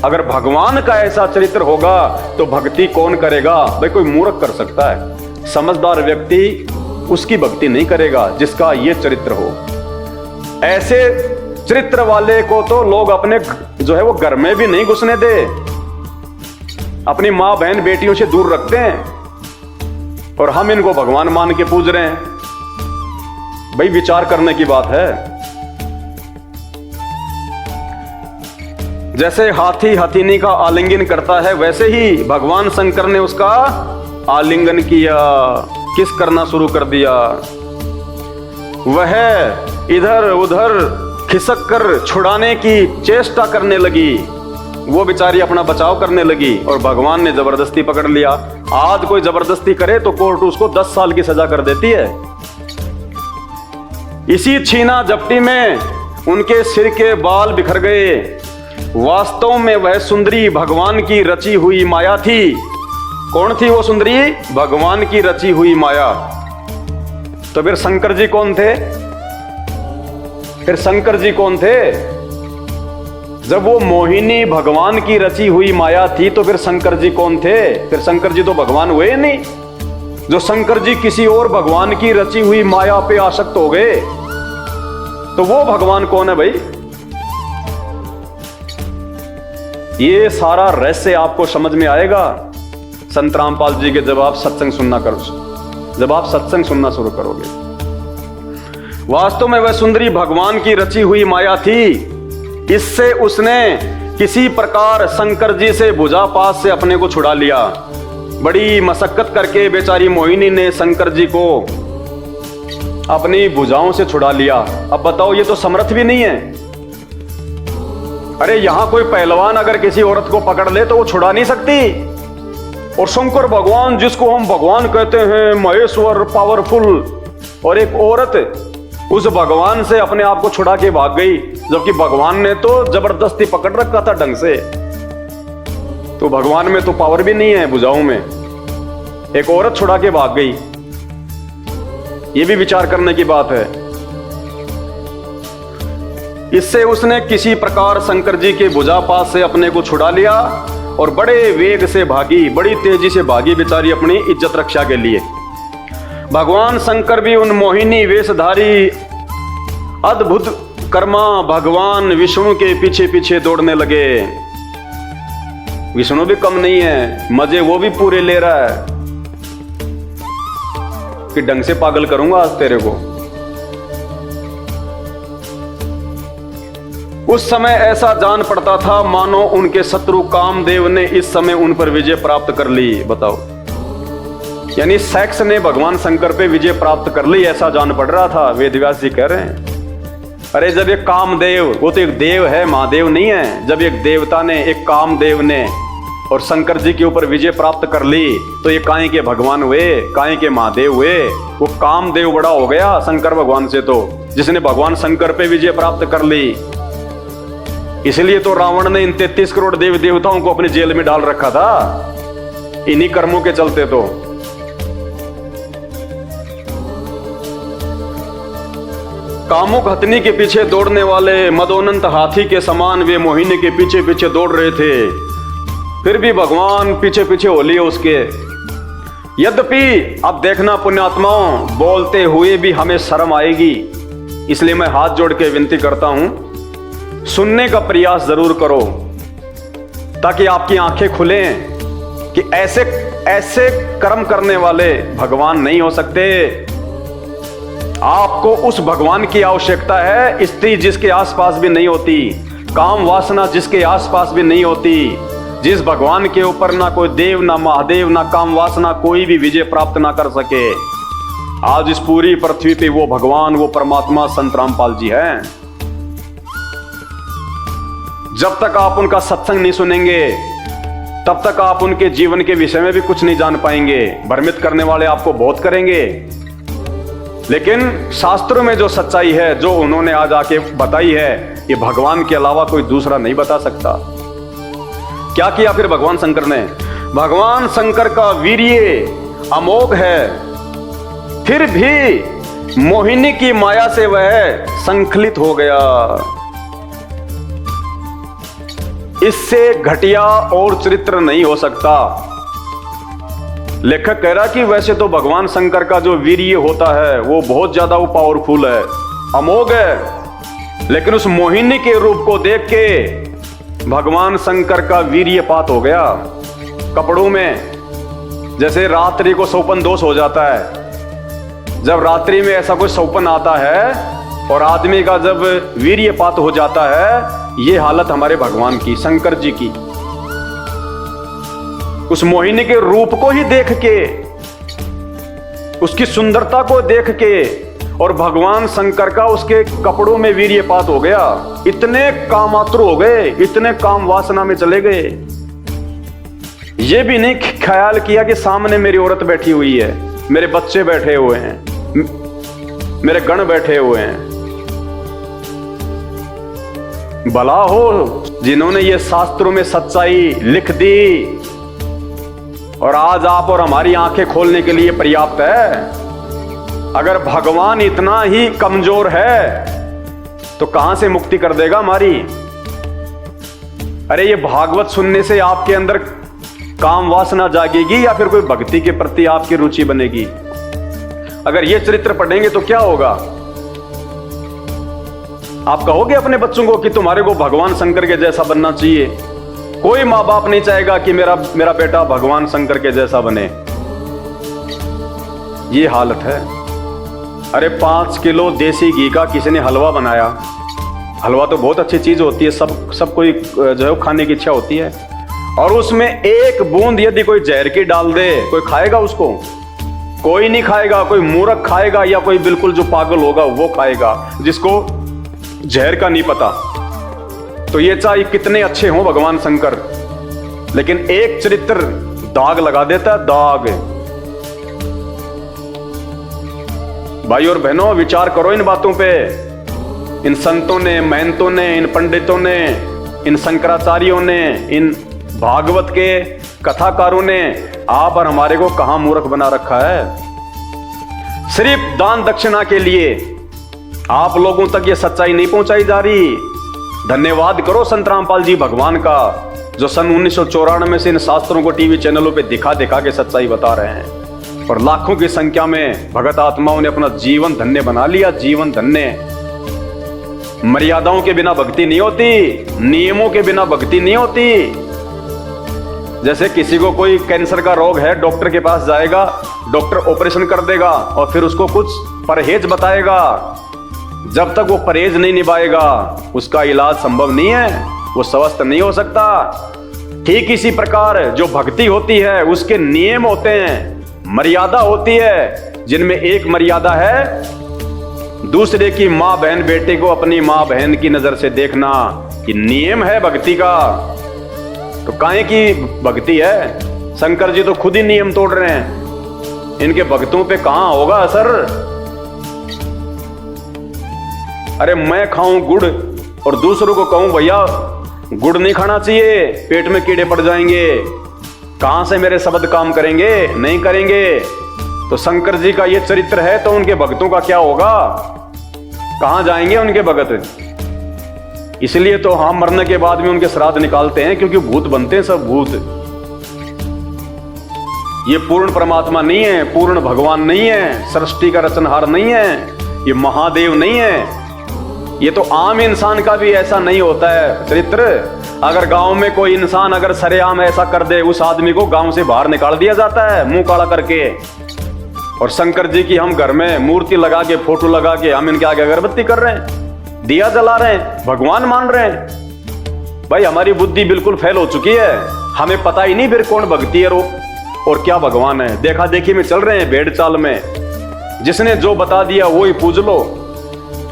अगर भगवान का ऐसा चरित्र होगा तो भक्ति कौन करेगा? भाई कोई मूर्ख कर सकता है, समझदार व्यक्ति उसकी भक्ति नहीं करेगा जिसका ये चरित्र हो। ऐसे चरित्र वाले को तो लोग अपने जो है वो घर में भी नहीं घुसने दे, अपनी माँ बहन बेटियों से दूर रखते हैं, और हम इनको भगवान मान के पूज रहे हैं। भाई विचार करने की बात है। जैसे हाथी हथीनी का आलिंगन करता है, वैसे ही भगवान शंकर ने उसका आलिंगन किया, किस करना शुरू कर दिया। वह इधर उधर खिसक कर छुड़ाने की चेष्टा करने लगी। वो बेचारी अपना बचाव करने लगी और भगवान ने जबरदस्ती पकड़ लिया। आज कोई जबरदस्ती करे तो कोर्ट उसको 10 साल की सजा कर देती है। इसी छीना झपटी में उनके सिर के बाल बिखर गए। वास्तव में वह सुंदरी भगवान की रची हुई माया थी। कौन थी वो सुंदरी? भगवान की रची हुई माया। तो फिर शंकर जी कौन थे? फिर शंकर जी कौन थे? जब वो मोहिनी भगवान की रची हुई माया थी तो फिर शंकर जी कौन थे? फिर शंकर जी तो भगवान हुए नहीं। जो शंकर जी किसी और भगवान की रची हुई माया पे आसक्त हो गए तो वो भगवान कौन है भाई? ये सारा रहस्य आपको समझ में आएगा संत रामपाल जी के जब आप सत्संग सुनना शुरू करोगे। वास्तव में वह सुंदरी भगवान की रची हुई माया थी। इससे उसने किसी प्रकार शंकर जी से भुजा पास से अपने को छुड़ा लिया। बड़ी मशक्कत करके बेचारी मोहिनी ने शंकर जी को अपनी भुजाओं से छुड़ा लिया। अब बताओ, ये तो समर्थ भी नहीं है। अरे यहां कोई पहलवान अगर किसी औरत को पकड़ ले तो वो छुड़ा नहीं सकती। और शंकर भगवान, जिसको हम भगवान कहते हैं, महेश्वर, पावरफुल, और एक औरत उस भगवान से अपने आप को छुड़ा के भाग गई, जबकि भगवान ने तो जबरदस्ती पकड़ रखा था ढंग से। तो भगवान में तो पावर भी नहीं है भुजाओं में, एक औरत छुड़ा के भाग गई। ये भी विचार करने की बात है। इससे उसने किसी प्रकार शंकर जी के भुजा पास से अपने को छुड़ा लिया और बड़े वेग से भागी, बड़ी तेजी से भागी बेचारी अपनी इज्जत रक्षा के लिए। भगवान शंकर भी उन मोहिनी वेशधारी अद्भुत कर्मा भगवान विष्णु के पीछे पीछे दौड़ने लगे। विष्णु भी कम नहीं है, मजे वो भी पूरे ले रहा है कि ढंग से पागल करूंगा आज तेरे को। उस समय ऐसा जान पड़ता था मानो उनके शत्रु कामदेव ने इस समय उन पर विजय प्राप्त कर ली। बताओ, यानी सेक्स ने भगवान शंकर पे विजय प्राप्त कर ली, ऐसा जान पड़ रहा था। वेदव्यास जी कह रहे हैं, अरे जब एक कामदेव, वो तो एक देव है, महादेव नहीं है, जब एक देवता ने, एक कामदेव ने और शंकर जी के ऊपर विजय प्राप्त कर ली तो ये काहे के भगवान हुए, काहे के महादेव हुए। वो कामदेव बड़ा हो गया शंकर भगवान से, तो जिसने भगवान शंकर पे विजय प्राप्त कर ली। इसलिए तो रावण ने इन 33 करोड़ देव देवताओं को अपनी जेल में डाल रखा था, इन्हीं कर्मों के चलते। तो कामुक हथनी के पीछे दौड़ने वाले मदोन्नत हाथी के समान वे मोहिनी के पीछे पीछे दौड़ रहे थे। फिर भी भगवान पीछे पीछे हो लिए उसके। यद्यपि अब देखना पुण्यात्माओं, बोलते हुए भी हमें शर्म आएगी, इसलिए मैं हाथ जोड़ के विनती करता हूं, सुनने का प्रयास जरूर करो ताकि आपकी आंखें खुलें कि ऐसे ऐसे कर्म करने वाले भगवान नहीं हो सकते। आपको उस भगवान की आवश्यकता है, स्त्री जिसके आसपास भी नहीं होती, काम वासना जिसके आसपास भी नहीं होती, जिस भगवान के ऊपर ना कोई देव, ना महादेव, ना काम वासना कोई भी विजय प्राप्त ना कर सके। आज इस पूरी पृथ्वी पे वो भगवान, वो परमात्मा संत रामपाल जी हैं। जब तक आप उनका सत्संग नहीं सुनेंगे तब तक आप उनके जीवन के विषय में भी कुछ नहीं जान पाएंगे। भ्रमित करने वाले आपको बहुत करेंगे, लेकिन शास्त्रों में जो सच्चाई है, जो उन्होंने आज आके बताई है, ये भगवान के अलावा कोई दूसरा नहीं बता सकता। क्या किया फिर भगवान शंकर ने? भगवान शंकर का वीर्य अमोघ है, फिर भी मोहिनी की माया से वह संखलित हो गया। इससे घटिया और चरित्र नहीं हो सकता। लेखक कह रहा कि वैसे तो भगवान शंकर का जो वीर्य होता है वो बहुत ज्यादा वो पावरफुल है, अमोघ है, लेकिन उस मोहिनी के रूप को देख के भगवान शंकर का वीर्यपात हो गया। कपड़ों में जैसे रात्रि को सौपन दोष हो जाता है, जब रात्रि में ऐसा कोई सौपन आता है और आदमी का जब वीर्यपात हो जाता है, ये हालत हमारे भगवान की, शंकर जी की। उस मोहिनी के रूप को ही देख के, उसकी सुंदरता को देख के और भगवान शंकर का उसके कपड़ों में वीर्यपात हो गया। इतने कामातुर हो गए, इतने काम वासना में चले गए, ये भी नहीं ख्याल किया कि सामने मेरी औरत बैठी हुई है, मेरे बच्चे बैठे हुए हैं, मेरे गण बैठे हुए हैं। भला हो जिन्होंने ये शास्त्रों में सच्चाई लिख दी और आज आप और हमारी आंखें खोलने के लिए पर्याप्त है। अगर भगवान इतना ही कमजोर है तो कहां से मुक्ति कर देगा हमारी? अरे ये भागवत सुनने से आपके अंदर काम वासना जागेगी या फिर कोई भक्ति के प्रति आपकी रुचि बनेगी? अगर ये चरित्र पढ़ेंगे तो क्या होगा? आप कहोगे अपने बच्चों को कि तुम्हारे को भगवान शंकर के जैसा बनना चाहिए। कोई माँ बाप नहीं चाहेगा कि मेरा बेटा भगवान शंकर के जैसा बने। ये हालत है। अरे 5 किलो देसी घी का किसी ने हलवा बनाया। हलवा तो बहुत अच्छी चीज होती है, सब कोई जो है खाने की इच्छा होती है, और उसमें एक बूंद यदि कोई जहर की डाल दे, कोई खाएगा उसको? कोई नहीं खाएगा। कोई मूर्ख खाएगा या कोई बिल्कुल जो पागल होगा वो खाएगा, जिसको जहर का नहीं पता। तो ये चाहे कितने अच्छे हों भगवान शंकर, लेकिन एक चरित्र दाग लगा देता है, दाग। भाई और बहनों, विचार करो इन बातों पे। इन संतों ने, महंतों ने, इन पंडितों ने, इन शंकराचार्यों ने, इन भागवत के कथाकारों ने आप और हमारे को कहां मूर्ख बना रखा है। सिर्फ दान दक्षिणा के लिए आप लोगों तक ये सच्चाई नहीं पहुंचाई जा रही। धन्यवाद करो संत रामपाल जी भगवान का, जो सन 1994 से इन शास्त्रों को टीवी चैनलों पे दिखा दिखा के सच्चाई बता रहे हैं, और लाखों की संख्या में भगत आत्माओं ने अपना जीवन धन्य बना लिया। जीवन धन्य। मर्यादाओं के बिना भक्ति नहीं होती, नियमों के बिना भक्ति नहीं होती। जैसे किसी को कोई कैंसर का रोग है, डॉक्टर के पास जाएगा, डॉक्टर ऑपरेशन कर देगा और फिर उसको कुछ परहेज बताएगा। जब तक वो परहेज नहीं निभाएगा उसका इलाज संभव नहीं है, वो स्वस्थ नहीं हो सकता। ठीक इसी प्रकार जो भक्ति होती है उसके नियम होते हैं, मर्यादा होती है, जिनमें एक मर्यादा है दूसरे की मां बहन बेटे को अपनी मां बहन की नजर से देखना। ये नियम है भक्ति का। तो काहे की भक्ति है? शंकर जी तो खुद ही नियम तोड़ रहे हैं, इनके भक्तों पे कहां होगा असर? अरे मैं खाऊं गुड़ और दूसरों को कहूं भैया गुड़ नहीं खाना चाहिए, पेट में कीड़े पड़ जाएंगे, कहां से मेरे शब्द काम करेंगे? नहीं करेंगे। तो शंकर जी का ये चरित्र है तो उनके भक्तों का क्या होगा? कहां जाएंगे उनके भगत? इसलिए तो हम मरने के बाद में उनके श्राद्ध निकालते हैं, क्योंकि भूत बनते हैं सब भूत। ये पूर्ण परमात्मा नहीं है, पूर्ण भगवान नहीं है, सृष्टि का रचनहार नहीं है, ये महादेव नहीं है। ये तो आम इंसान का भी ऐसा नहीं होता है चरित्र। अगर गांव में कोई इंसान अगर सरेआम ऐसा कर दे, उस आदमी को गांव से बाहर निकाल दिया जाता है मुंह काला करके। और शंकर जी की हम घर में मूर्ति लगा के, फोटो लगा के हम इनके आगे अगरबत्ती कर रहे हैं, दिया जला रहे हैं, भगवान मान रहे हैं। भाई हमारी बुद्धि बिल्कुल फेल हो चुकी है, हमें पता ही नहीं फिर कौन भक्ति है और क्या भगवान है। देखा देखी में चल रहे हैं, भेड़ चाल में। जिसने जो बता दिया वो ही पूज लो,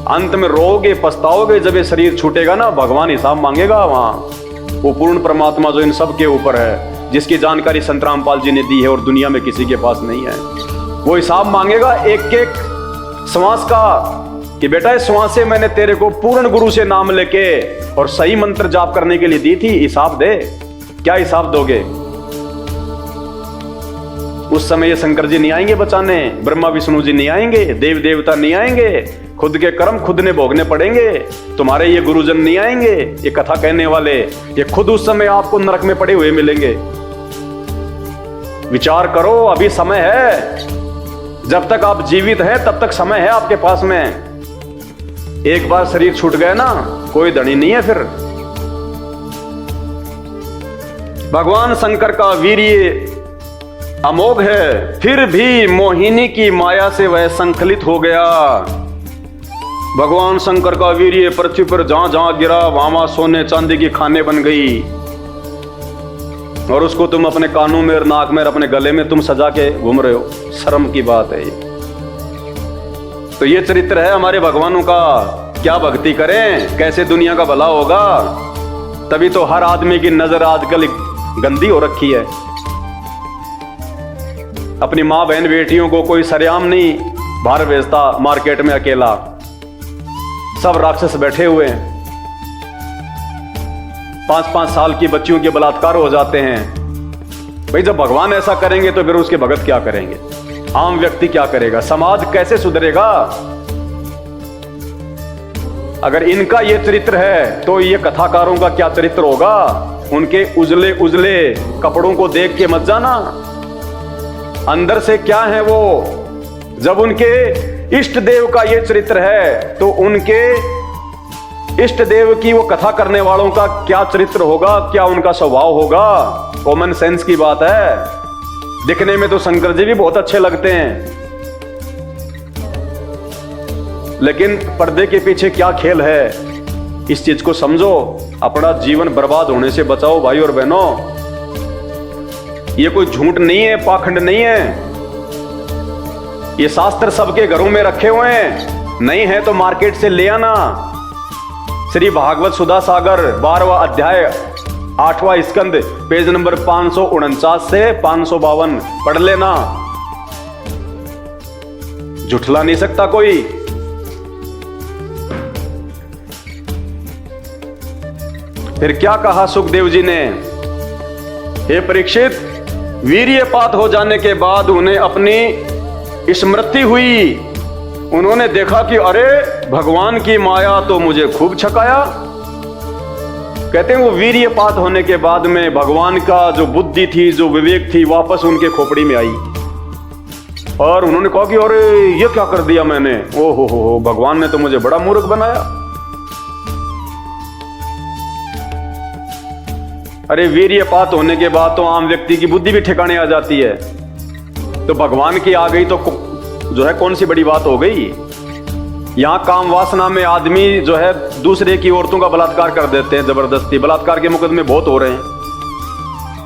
अंत में रोगे पछताओगे। जब ये शरीर छूटेगा ना, भगवान हिसाब मांगेगा वहां। वो पूर्ण परमात्मा जो इन सब के ऊपर है, जिसकी जानकारी संत रामपाल जी ने दी है और दुनिया में किसी के पास नहीं है, वो हिसाब मांगेगा एक एक श्वास का, कि बेटा इस श्वास से मैंने तेरे को पूर्ण गुरु से नाम लेके और सही मंत्र जाप करने के लिए दी थी, हिसाब दे। क्या हिसाब दोगे? उस समय ये शंकर जी नहीं आएंगे बचाने, ब्रह्मा विष्णु जी नहीं आएंगे, देव देवता नहीं आएंगे, खुद के कर्म खुद ने भोगने पड़ेंगे। तुम्हारे ये गुरुजन नहीं आएंगे, ये कथा कहने वाले, ये खुद उस समय आपको नरक में पड़े हुए मिलेंगे। विचार करो, अभी समय है। जब तक आप जीवित हैं तब तक समय है आपके पास में। एक बार शरीर छूट गया ना, कोई धनी नहीं है फिर। भगवान शंकर का वीर्य अमोघ है, फिर भी मोहिनी की माया से वह संकलित हो गया। भगवान शंकर का वीर्य पृथ्वी पर जहां जहां गिरा वहां सोने चांदी की खाने बन गई, और उसको तुम अपने कानों में और नाक में और अपने गले में तुम सजा के घूम रहे हो। शर्म की बात है ये। तो ये चरित्र है हमारे भगवानों का। क्या भक्ति करें, कैसे दुनिया का भला होगा। तभी तो हर आदमी की नजर आजकल गंदी हो रखी है। अपनी माँ बहन बेटियों को कोई सरेआम नहीं बाहर भेजता मार्केट में अकेला, सब राक्षस बैठे हुए हैं। 5-5 साल की बच्चियों के बलात्कार हो जाते हैं। भाई जब भगवान ऐसा करेंगे तो फिर उसके भगत क्या करेंगे, आम व्यक्ति क्या करेगा, समाज कैसे सुधरेगा। अगर इनका ये चरित्र है तो ये कथाकारों का क्या चरित्र होगा। उनके उजले उजले कपड़ों को देख के मत जाना, अंदर से क्या है वो। जब उनके इष्ट देव का ये चरित्र है तो उनके इष्ट देव की वो कथा करने वालों का क्या चरित्र होगा, क्या उनका स्वभाव होगा। कॉमन सेंस की बात है। दिखने में तो शंकर जी भी बहुत अच्छे लगते हैं, लेकिन पर्दे के पीछे क्या खेल है, इस चीज को समझो। अपना जीवन बर्बाद होने से बचाओ भाई और बहनों। ये कोई झूठ नहीं है, पाखंड नहीं है। ये शास्त्र सबके घरों में रखे हुए हैं, नहीं है तो मार्केट से ले आना। श्री भागवत सुधा सागर 12वां अध्याय 8वां स्कंद पेज नंबर 549 से 552 पढ़ लेना। झुठला नहीं सकता कोई। फिर क्या कहा सुखदेव जी ने, हे परीक्षित, वीर्यपात हो जाने के बाद उन्हें अपनी स्मृति हुई। उन्होंने देखा कि अरे भगवान की माया तो मुझे खूब छकाया। कहते हैं वो वीर्यपात होने के बाद में भगवान का जो बुद्धि थी, जो विवेक थी, वापस उनके खोपड़ी में आई और उन्होंने कहा कि अरे ये क्या कर दिया मैंने, ओ हो, भगवान ने तो मुझे बड़ा मूर्ख बनाया। अरे वीर्यपात होने के बाद तो आम व्यक्ति की बुद्धि भी ठिकाने आ जाती है, तो भगवान की आ गई तो जो है कौन सी बड़ी बात हो गई। यहां काम वासना में आदमी जो है दूसरे की औरतों का बलात्कार कर देते हैं जबरदस्ती। बलात्कार के मुकदमे बहुत हो रहे हैं।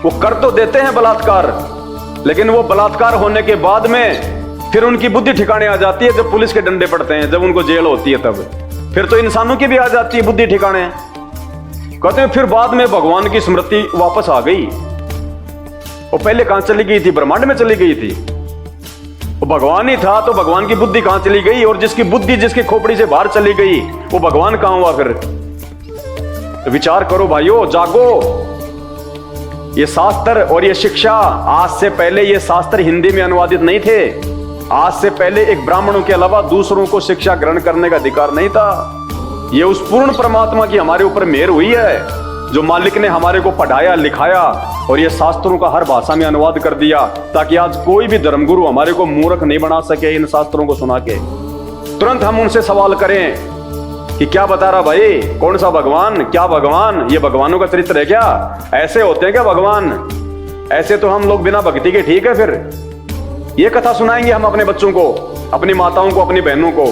वो कर तो देते हैं बलात्कार, लेकिन वो बलात्कार होने के बाद में फिर उनकी बुद्धि ठिकाने आ जाती है जब पुलिस के डंडे पड़ते हैं, जब उनको जेल होती है तब फिर तो इंसानों की भी आ जाती है बुद्धि ठिकाने। कहते हैं फिर बाद में भगवान की स्मृति वापस आ गई। वो पहले कहां चली गई थी, ब्रह्मांड में चली गई थी। वो भगवान ही था तो भगवान की बुद्धि कहां चली गई, और जिसकी बुद्धि जिसकी खोपड़ी से बाहर चली गई वो भगवान कहां हुआ फिर। तो विचार करो भाइयों, जागो। ये शास्त्र और ये शिक्षा, आज से पहले ये शास्त्र हिंदी में अनुवादित नहीं थे। आज से पहले एक ब्राह्मणों के अलावा दूसरों को शिक्षा ग्रहण करने का अधिकार नहीं था। ये उस पूर्ण परमात्मा की हमारे ऊपर मेहर हुई है, जो मालिक ने हमारे को पढ़ाया लिखाया और ये शास्त्रों का हर भाषा में अनुवाद कर दिया, ताकि आज कोई भी धर्मगुरु हमारे को मूर्ख नहीं बना सके। इन शास्त्रों को सुना के तुरंत हम उनसे सवाल करें कि क्या बता रहा भाई, कौन सा भगवान, क्या भगवान, ये भगवानों का चरित्र है क्या, ऐसे होते हैं क्या भगवान। ऐसे तो हम लोग बिना भक्ति के ठीक है। फिर ये कथा सुनाएंगे हम अपने बच्चों को, अपनी माताओं को, अपनी बहनों को,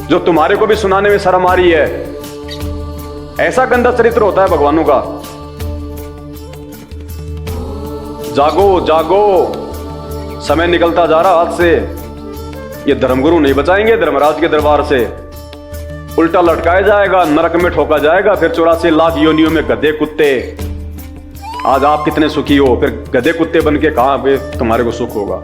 जो तुम्हारे को भी सुनाने में शर्म आ रही है। ऐसा गंदा चरित्र होता है भगवानों का। जागो जागो, समय निकलता जा रहा हाथ से। ये धर्मगुरु नहीं बचाएंगे धर्मराज के दरबार से। उल्टा लटकाया जाएगा, नरक में ठोका जाएगा, फिर 84 लाख योनियों में गधे कुत्ते। आज आप कितने सुखी हो, फिर गधे कुत्ते बन के कहां पे तुम्हारे को सुख होगा।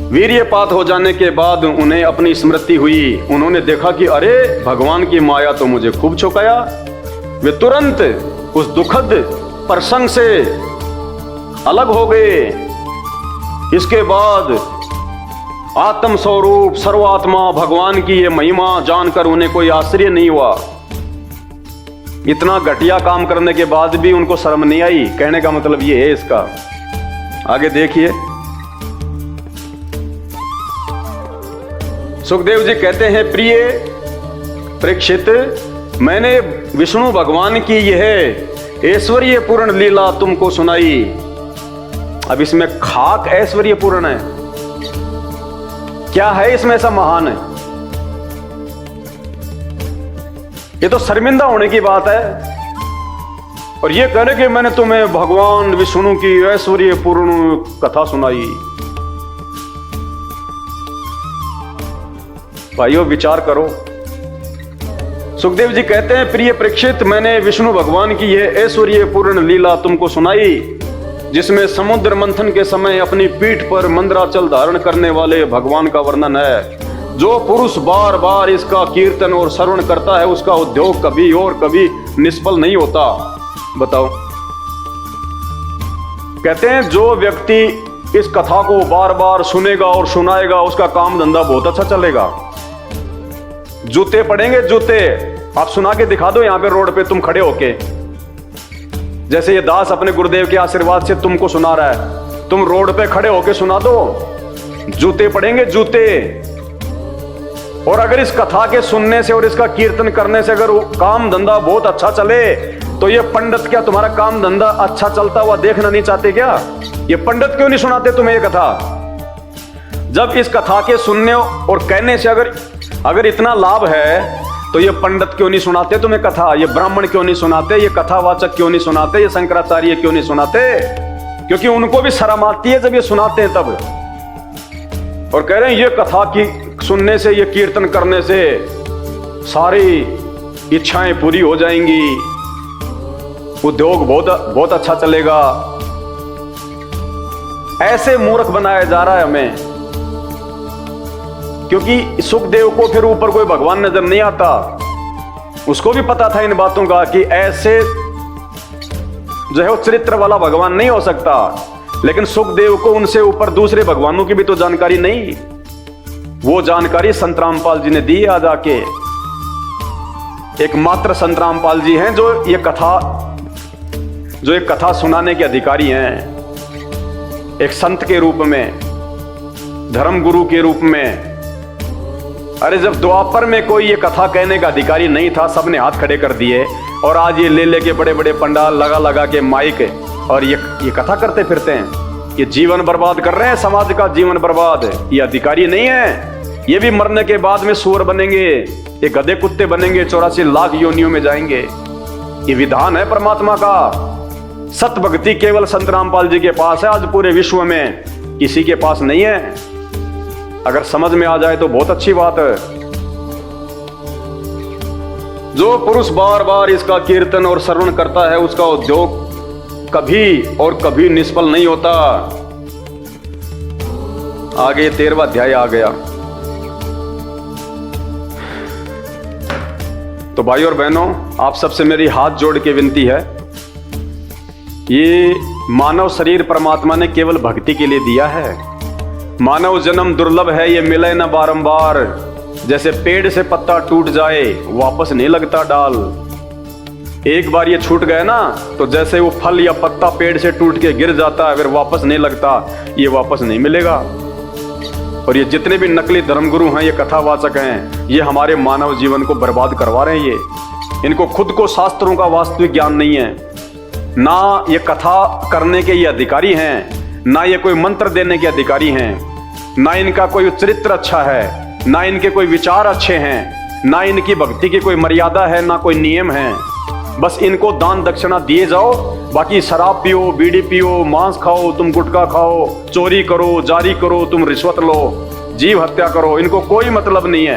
वीर्यपात हो जाने के बाद उन्हें अपनी स्मृति हुई। उन्होंने देखा कि अरे भगवान की माया तो मुझे खूब छुपाया। वे तुरंत उस दुखद प्रसंग से अलग हो गए। इसके बाद आत्म स्वरूप सर्वात्मा भगवान की ये महिमा जानकर उन्हें कोई आश्चर्य नहीं हुआ। इतना घटिया काम करने के बाद भी उनको शर्म नहीं आई। कहने का मतलब ये है इसका। आगे देखिए, सुखदेव जी कहते हैं, प्रिय परीक्षित, मैंने विष्णु भगवान की यह ऐश्वर्य पूर्ण लीला तुमको सुनाई। अब इसमें खाक ऐश्वर्य पूर्ण है, क्या है इसमें ऐसा महान है। ये तो शर्मिंदा होने की बात है। और ये कह रहे कि मैंने तुम्हें भगवान विष्णु की ऐश्वर्य पूर्ण कथा सुनाई। भाइयों विचार करो। सुखदेव जी कहते हैं, प्रिय परीक्षित, मैंने विष्णु भगवान की यह ऐश्वर्यपूर्ण लीला तुमको सुनाई, जिसमें समुद्र मंथन के समय अपनी पीठ पर मंदराचल धारण करने वाले भगवान का वर्णन है। जो पुरुष बार बार इसका कीर्तन और श्रवण करता है, उसका उद्योग कभी और कभी निष्फल नहीं होता। बताओ, कहते हैं जो व्यक्ति इस कथा को बार बार सुनेगा और सुनाएगा, उसका काम धंधा बहुत अच्छा चलेगा। जूते पड़ेंगे, जूते। आप सुना के दिखा दो यहां पे रोड पे तुम खड़े होके, जैसे ये दास अपने गुरुदेव के आशीर्वाद से तुमको सुना रहा है, तुम रोड पे खड़े होके सुना दो, जूते पड़ेंगे, जूते। और अगर इस कथा के सुनने से और इसका कीर्तन करने से अगर काम धंधा बहुत अच्छा चले, तो ये पंडित क्या तुम्हारा काम धंधा अच्छा चलता हुआ देखना नहीं चाहते क्या? ये पंडित क्यों नहीं सुनाते तुम्हें ये कथा? जब इस कथा के सुनने और कहने से अगर इतना लाभ है, तो ये पंडित क्यों नहीं सुनाते तुम्हें कथा? ये ब्राह्मण क्यों नहीं सुनाते? ये कथावाचक क्यों नहीं सुनाते? ये शंकराचार्य क्यों नहीं सुनाते? क्योंकि उनको भी शर्म आती है जब ये सुनाते हैं तब। और कह रहे हैं ये कथा की सुनने से, ये कीर्तन करने से सारी इच्छाएं पूरी हो जाएंगी, उद्योग बहुत अच्छा चलेगा। ऐसे मूर्ख बनाया जा रहा है हमें, क्योंकि सुखदेव को फिर ऊपर कोई भगवान नजर नहीं आता। उसको भी पता था इन बातों का कि ऐसे जो है वो चरित्र वाला भगवान नहीं हो सकता, लेकिन सुखदेव को उनसे ऊपर दूसरे भगवानों की भी तो जानकारी नहीं। वो जानकारी संत रामपाल जी ने दी आज आके। एकमात्र संत रामपाल जी हैं जो ये कथा सुनाने के अधिकारी हैं, एक संत के रूप में, धर्म गुरु के रूप में। अरे जब द्वापर में कोई ये कथा कहने का अधिकारी नहीं था, सबने हाथ खड़े कर दिए, और आज ये ले के बड़े बड़े पंडाल लगा के माइक, और ये कथा करते फिरते हैं। ये जीवन बर्बाद कर रहे हैं, समाज का जीवन बर्बाद। ये अधिकारी नहीं है, ये भी मरने के बाद में सूअर बनेंगे, ये गधे कुत्ते बनेंगे, 84 लाख योनियों में जाएंगे। ये विधान है परमात्मा का। सत भक्ति केवल संत रामपाल जी के पास है, आज पूरे विश्व में किसी के पास नहीं है। अगर समझ में आ जाए तो बहुत अच्छी बात है। जो पुरुष बार बार इसका कीर्तन और श्रवण करता है, उसका उद्योग कभी और कभी निष्फल नहीं होता। आगे 13वां अध्याय आ गया। तो भाइयों और बहनों, आप सबसे मेरी हाथ जोड़ के विनती है, ये मानव शरीर परमात्मा ने केवल भक्ति के लिए दिया है। मानव जन्म दुर्लभ है, ये मिले न बारंबार। जैसे पेड़ से पत्ता टूट जाए, वापस नहीं लगता डाल। एक बार ये छूट गए ना, तो जैसे वो फल या पत्ता पेड़ से टूट के गिर जाता है, फिर वापस नहीं लगता, ये वापस नहीं मिलेगा। और ये जितने भी नकली धर्मगुरु हैं, ये कथावाचक हैं, ये हमारे मानव जीवन को बर्बाद करवा रहे हैं। इनको खुद को शास्त्रों का वास्तविक ज्ञान नहीं है, ना ये कथा करने के ये अधिकारी हैं, ना ये कोई मंत्र देने के अधिकारी हैं, ना इनका कोई चरित्र अच्छा है, ना इनके कोई विचार अच्छे हैं, ना इनकी भक्ति की कोई मर्यादा है, ना कोई नियम है। बस इनको दान दक्षिणा दिए जाओ, बाकी शराब पियो, बीड़ी पियो, मांस खाओ, तुम गुटखा खाओ, चोरी करो, जारी करो, तुम रिश्वत लो, जीव हत्या करो, इनको कोई मतलब नहीं है।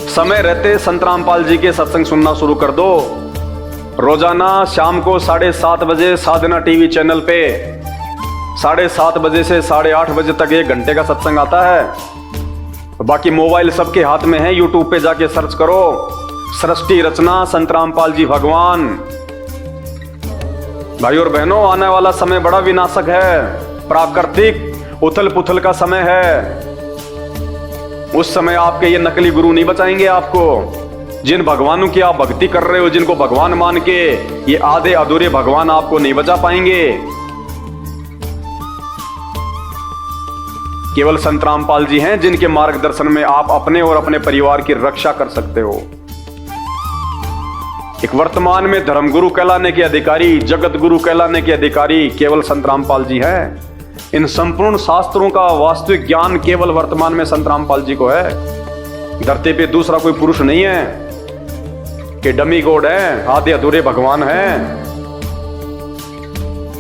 समय रहते संत रामपाल जी के सत्संग सुनना शुरू कर दो। रोजाना शाम को 7:30 बजे साधना टीवी चैनल पे 7:30 बजे से 8:30 बजे तक 1 घंटे का सत्संग आता है। बाकी मोबाइल सबके हाथ में है, यूट्यूब पे जाके सर्च करो, सृष्टि रचना संत रामपाल जी भगवान। भाइयों और बहनों, आने वाला समय बड़ा विनाशक है, प्राकृतिक उथल पुथल का समय है। उस समय आपके ये नकली गुरु नहीं बचाएंगे आपको। जिन भगवानों की आप भक्ति कर रहे हो, जिनको भगवान मान के, ये आधे अधूरे भगवान आपको नहीं बचा पाएंगे। केवल संत रामपाल जी हैं जिनके मार्गदर्शन में आप अपने और अपने परिवार की रक्षा कर सकते हो। एक वर्तमान में धर्मगुरु कहलाने के अधिकारी, जगत गुरु कहलाने के अधिकारी केवल संत रामपाल जी हैं। इन संपूर्ण शास्त्रों का वास्तविक ज्ञान केवल वर्तमान में संत रामपाल जी को है। धरती पे दूसरा कोई पुरुष नहीं है कि डमी गॉड है, आधे अधूरे भगवान हैं।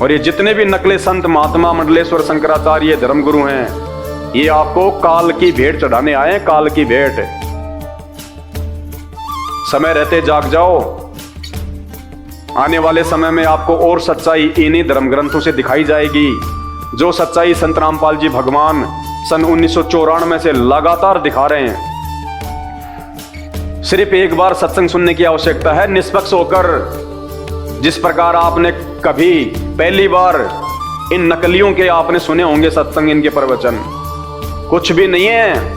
और ये जितने भी नकले संत, महात्मा, मंडलेश्वर, शंकराचार्य, धर्मगुरु हैं, ये आपको काल की भेंट चढ़ाने आए हैं, काल की भेंट। समय रहते जाग जाओ, आने वाले समय में आपको और सच्चाई इन्हीं धर्म ग्रंथों से दिखाई जाएगी, जो सच्चाई संत रामपाल जी भगवान सन 1994 से लगातार दिखा रहे हैं। सिर्फ एक बार सत्संग सुनने की आवश्यकता है, निष्पक्ष होकर। जिस प्रकार आपने कभी पहली बार इन नकलियों के आपने सुने होंगे सत्संग, इनके प्रवचन कुछ भी नहीं है।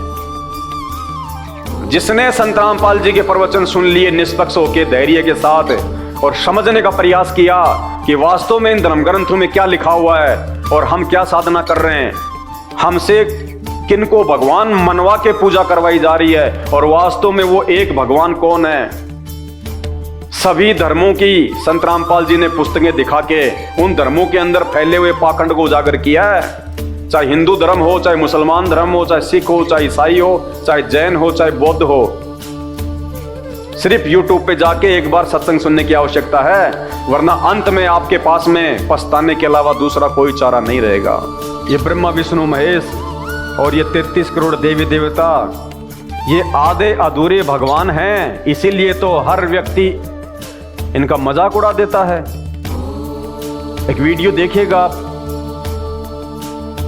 जिसने संत रामपाल जी के प्रवचन सुन लिए निष्पक्ष होकर धैर्य के साथ और समझने का प्रयास किया कि वास्तव में इन धर्म ग्रंथों में क्या लिखा हुआ है और हम क्या साधना कर रहे हैं, हमसे किनको भगवान मनवा के पूजा करवाई जा रही है, और वास्तव में वो एक भगवान कौन है। सभी धर्मों की संत रामपाल जी ने पुस्तकें दिखा के उन धर्मों के अंदर फैले हुए पाखंड को उजागर किया है। चाहे हिंदू धर्म हो, चाहे मुसलमान धर्म हो, चाहे सिख हो, चाहे ईसाई हो, चाहे जैन हो, चाहे बौद्ध हो। सिर्फ यूट्यूब पे जाके एक बार सत्संग सुनने की आवश्यकता है, वरना अंत में आपके पास में पछताने के अलावा दूसरा कोई चारा नहीं रहेगा। ये ब्रह्मा विष्णु महेश और ये 33 करोड़ देवी देवता, ये आधे अधूरे भगवान हैं। इसीलिए तो हर व्यक्ति इनका मजाक उड़ा देता है। एक वीडियो देखिएगा आप,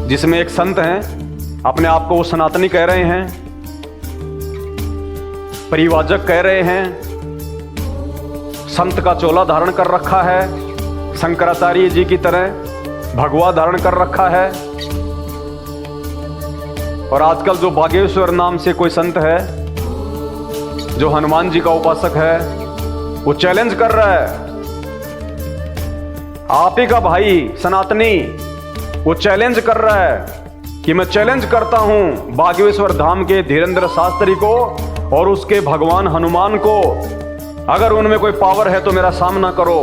जिसमें एक संत हैं, अपने आप को वो सनातनी कह रहे हैं, परिवाजक कह रहे हैं, संत का चोला धारण कर रखा है, शंकराचार्य जी की तरह भगवा धारण कर रखा है। और आजकल जो बागेश्वर नाम से कोई संत है, जो हनुमान जी का उपासक है, वो चैलेंज कर रहा है, आप ही का भाई सनातनी, वो चैलेंज कर रहा है कि मैं चैलेंज करता हूं बागेश्वर धाम के धीरेन्द्र शास्त्री को और उसके भगवान हनुमान को, अगर उनमें कोई पावर है तो मेरा सामना करो।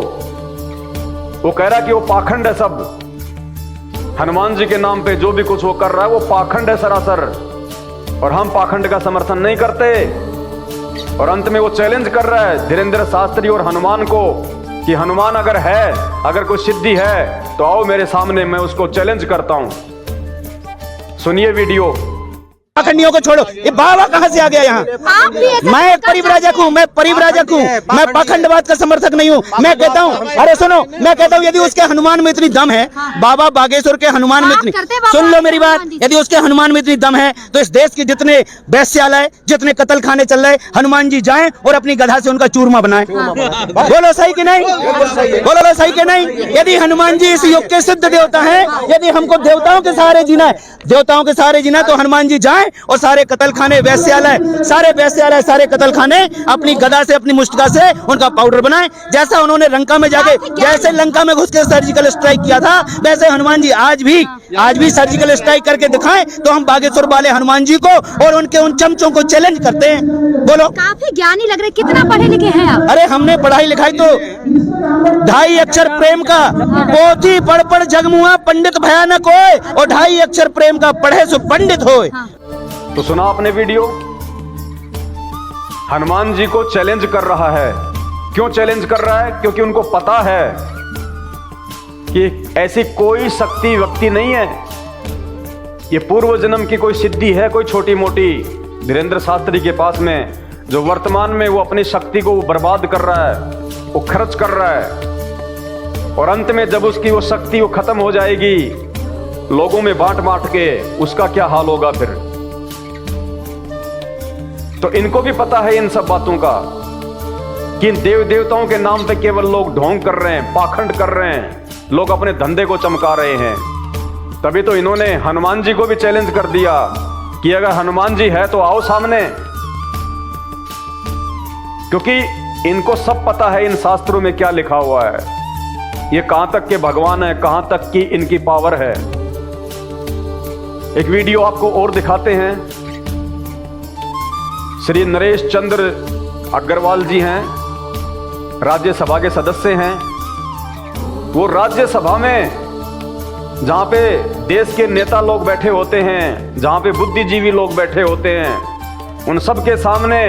वो कह रहा है कि वो पाखंड है सब, हनुमान जी के नाम पे जो भी कुछ वो कर रहा है वो पाखंड है सरासर, और हम पाखंड का समर्थन नहीं करते। और अंत में वो चैलेंज कर रहा है धीरेन्द्र शास्त्री और हनुमान को कि हनुमान अगर है, अगर कोई सिद्धि है तो आओ मेरे सामने, मैं उसको चैलेंज करता हूं। सुनिए वीडियो। पाखंडियों को छोड़ो, ये बाबा कहाँ से आ गया यहाँ? मैं एक परिव्राजक हूँ, मैं परिव्राजक हूँ, मैं पाखंडवाद का समर्थक नहीं हूँ। मैं कहता हूँ, अरे सुनो, मैं कहता हूँ यदि उसके हनुमान में इतनी दम है, बाबा बागेश्वर के हनुमान में इतनी, सुन लो मेरी बात, यदि उसके हनुमान में इतनी दम है तो इस देश के जितने वैश्यालय, जितने कत्ल खाने चल रहे, हनुमान जी जाएं और अपनी गधा से उनका चूरमा बनाएं। बोलो सही कि नहीं? बोलो सही कि नहीं? यदि हनुमान जी इस युग के सिद्ध देवता है, यदि हमको देवताओं के सहारे जीना है, देवताओं के सहारे जीना, तो हनुमान जी जाएं और सारे कत्ल खाने, वैश्यालय, सारे कत्ल खाने अपनी गदा से, अपनी मुष्टिका से उनका पाउडर बनाएं। जैसा उन्होंने लंका में जाके, जैसे लंका में घुस के सर्जिकल स्ट्राइक किया था, वैसे हनुमान जी आज भी सर्जिकल स्ट्राइक करके दिखाएं, तो हम बागेश्वर वाले हनुमान जी को और उनके उन चमचों को चैलेंज करते हैं। बोलो। काफी ज्ञानी लग रहे, कितना पढ़े लिखे हैं आप? अरे हमने पढ़ाई लिखाई तो 2.5 अक्षर प्रेम का, पोथी पढ़ पढ़ जगमुआ पंडित भयानक होए, और 2.5 अक्षर प्रेम का पढ़े सो पंडित होए। तो सुना आपने वीडियो, हनुमान जी को चैलेंज कर रहा है। क्यों चैलेंज कर रहा है? क्योंकि उनको पता है कि ऐसी कोई शक्ति व्यक्ति नहीं है, ये पूर्व जन्म की कोई सिद्धि है, कोई छोटी मोटी धीरेन्द्र शास्त्री के पास में, जो वर्तमान में वो अपनी शक्ति को बर्बाद कर रहा है, वो खर्च कर रहा है, और अंत में जब उसकी वो शक्ति वो खत्म हो जाएगी लोगों में बांट बांट के, उसका क्या हाल होगा फिर। तो इनको भी पता है इन सब बातों का कि इन देव देवताओं के नाम पे केवल लोग ढोंग कर रहे हैं, पाखंड कर रहे हैं, लोग अपने धंधे को चमका रहे हैं। तभी तो इन्होंने हनुमान जी को भी चैलेंज कर दिया कि अगर हनुमान जी है तो आओ सामने, क्योंकि इनको सब पता है इन शास्त्रों में क्या लिखा हुआ है, ये कहां तक के भगवान है, कहां तक की इनकी पावर है। एक वीडियो आपको और दिखाते हैं। श्री नरेश चंद्र अग्रवाल जी हैं, राज्यसभा के सदस्य हैं। वो राज्यसभा में जहां पे देश के नेता लोग बैठे होते हैं, जहां पे बुद्धिजीवी लोग बैठे होते हैं, उन सब के सामने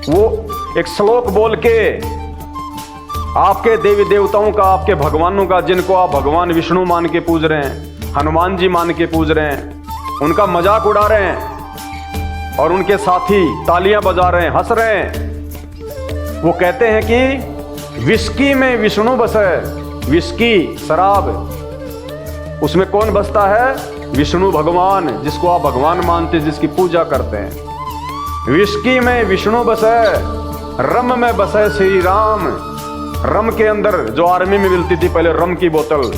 वो एक श्लोक बोल के आपके देवी देवताओं का, आपके भगवानों का, जिनको आप भगवान विष्णु मान के पूज रहे हैं, हनुमान जी मान के पूज रहे हैं, उनका मजाक उड़ा रहे हैं और उनके साथी तालियां बजा रहे हैं, हंस रहे हैं। वो कहते हैं कि विस्की में विष्णु बसे। विस्की शराब, उसमें कौन बसता है? विष्णु भगवान, जिसको आप भगवान मानते हैं, जिसकी पूजा करते हैं। विस्की में विष्णु बसे, रम में बसे श्री राम। रम के अंदर जो आर्मी में मिलती थी पहले रम की बोतल,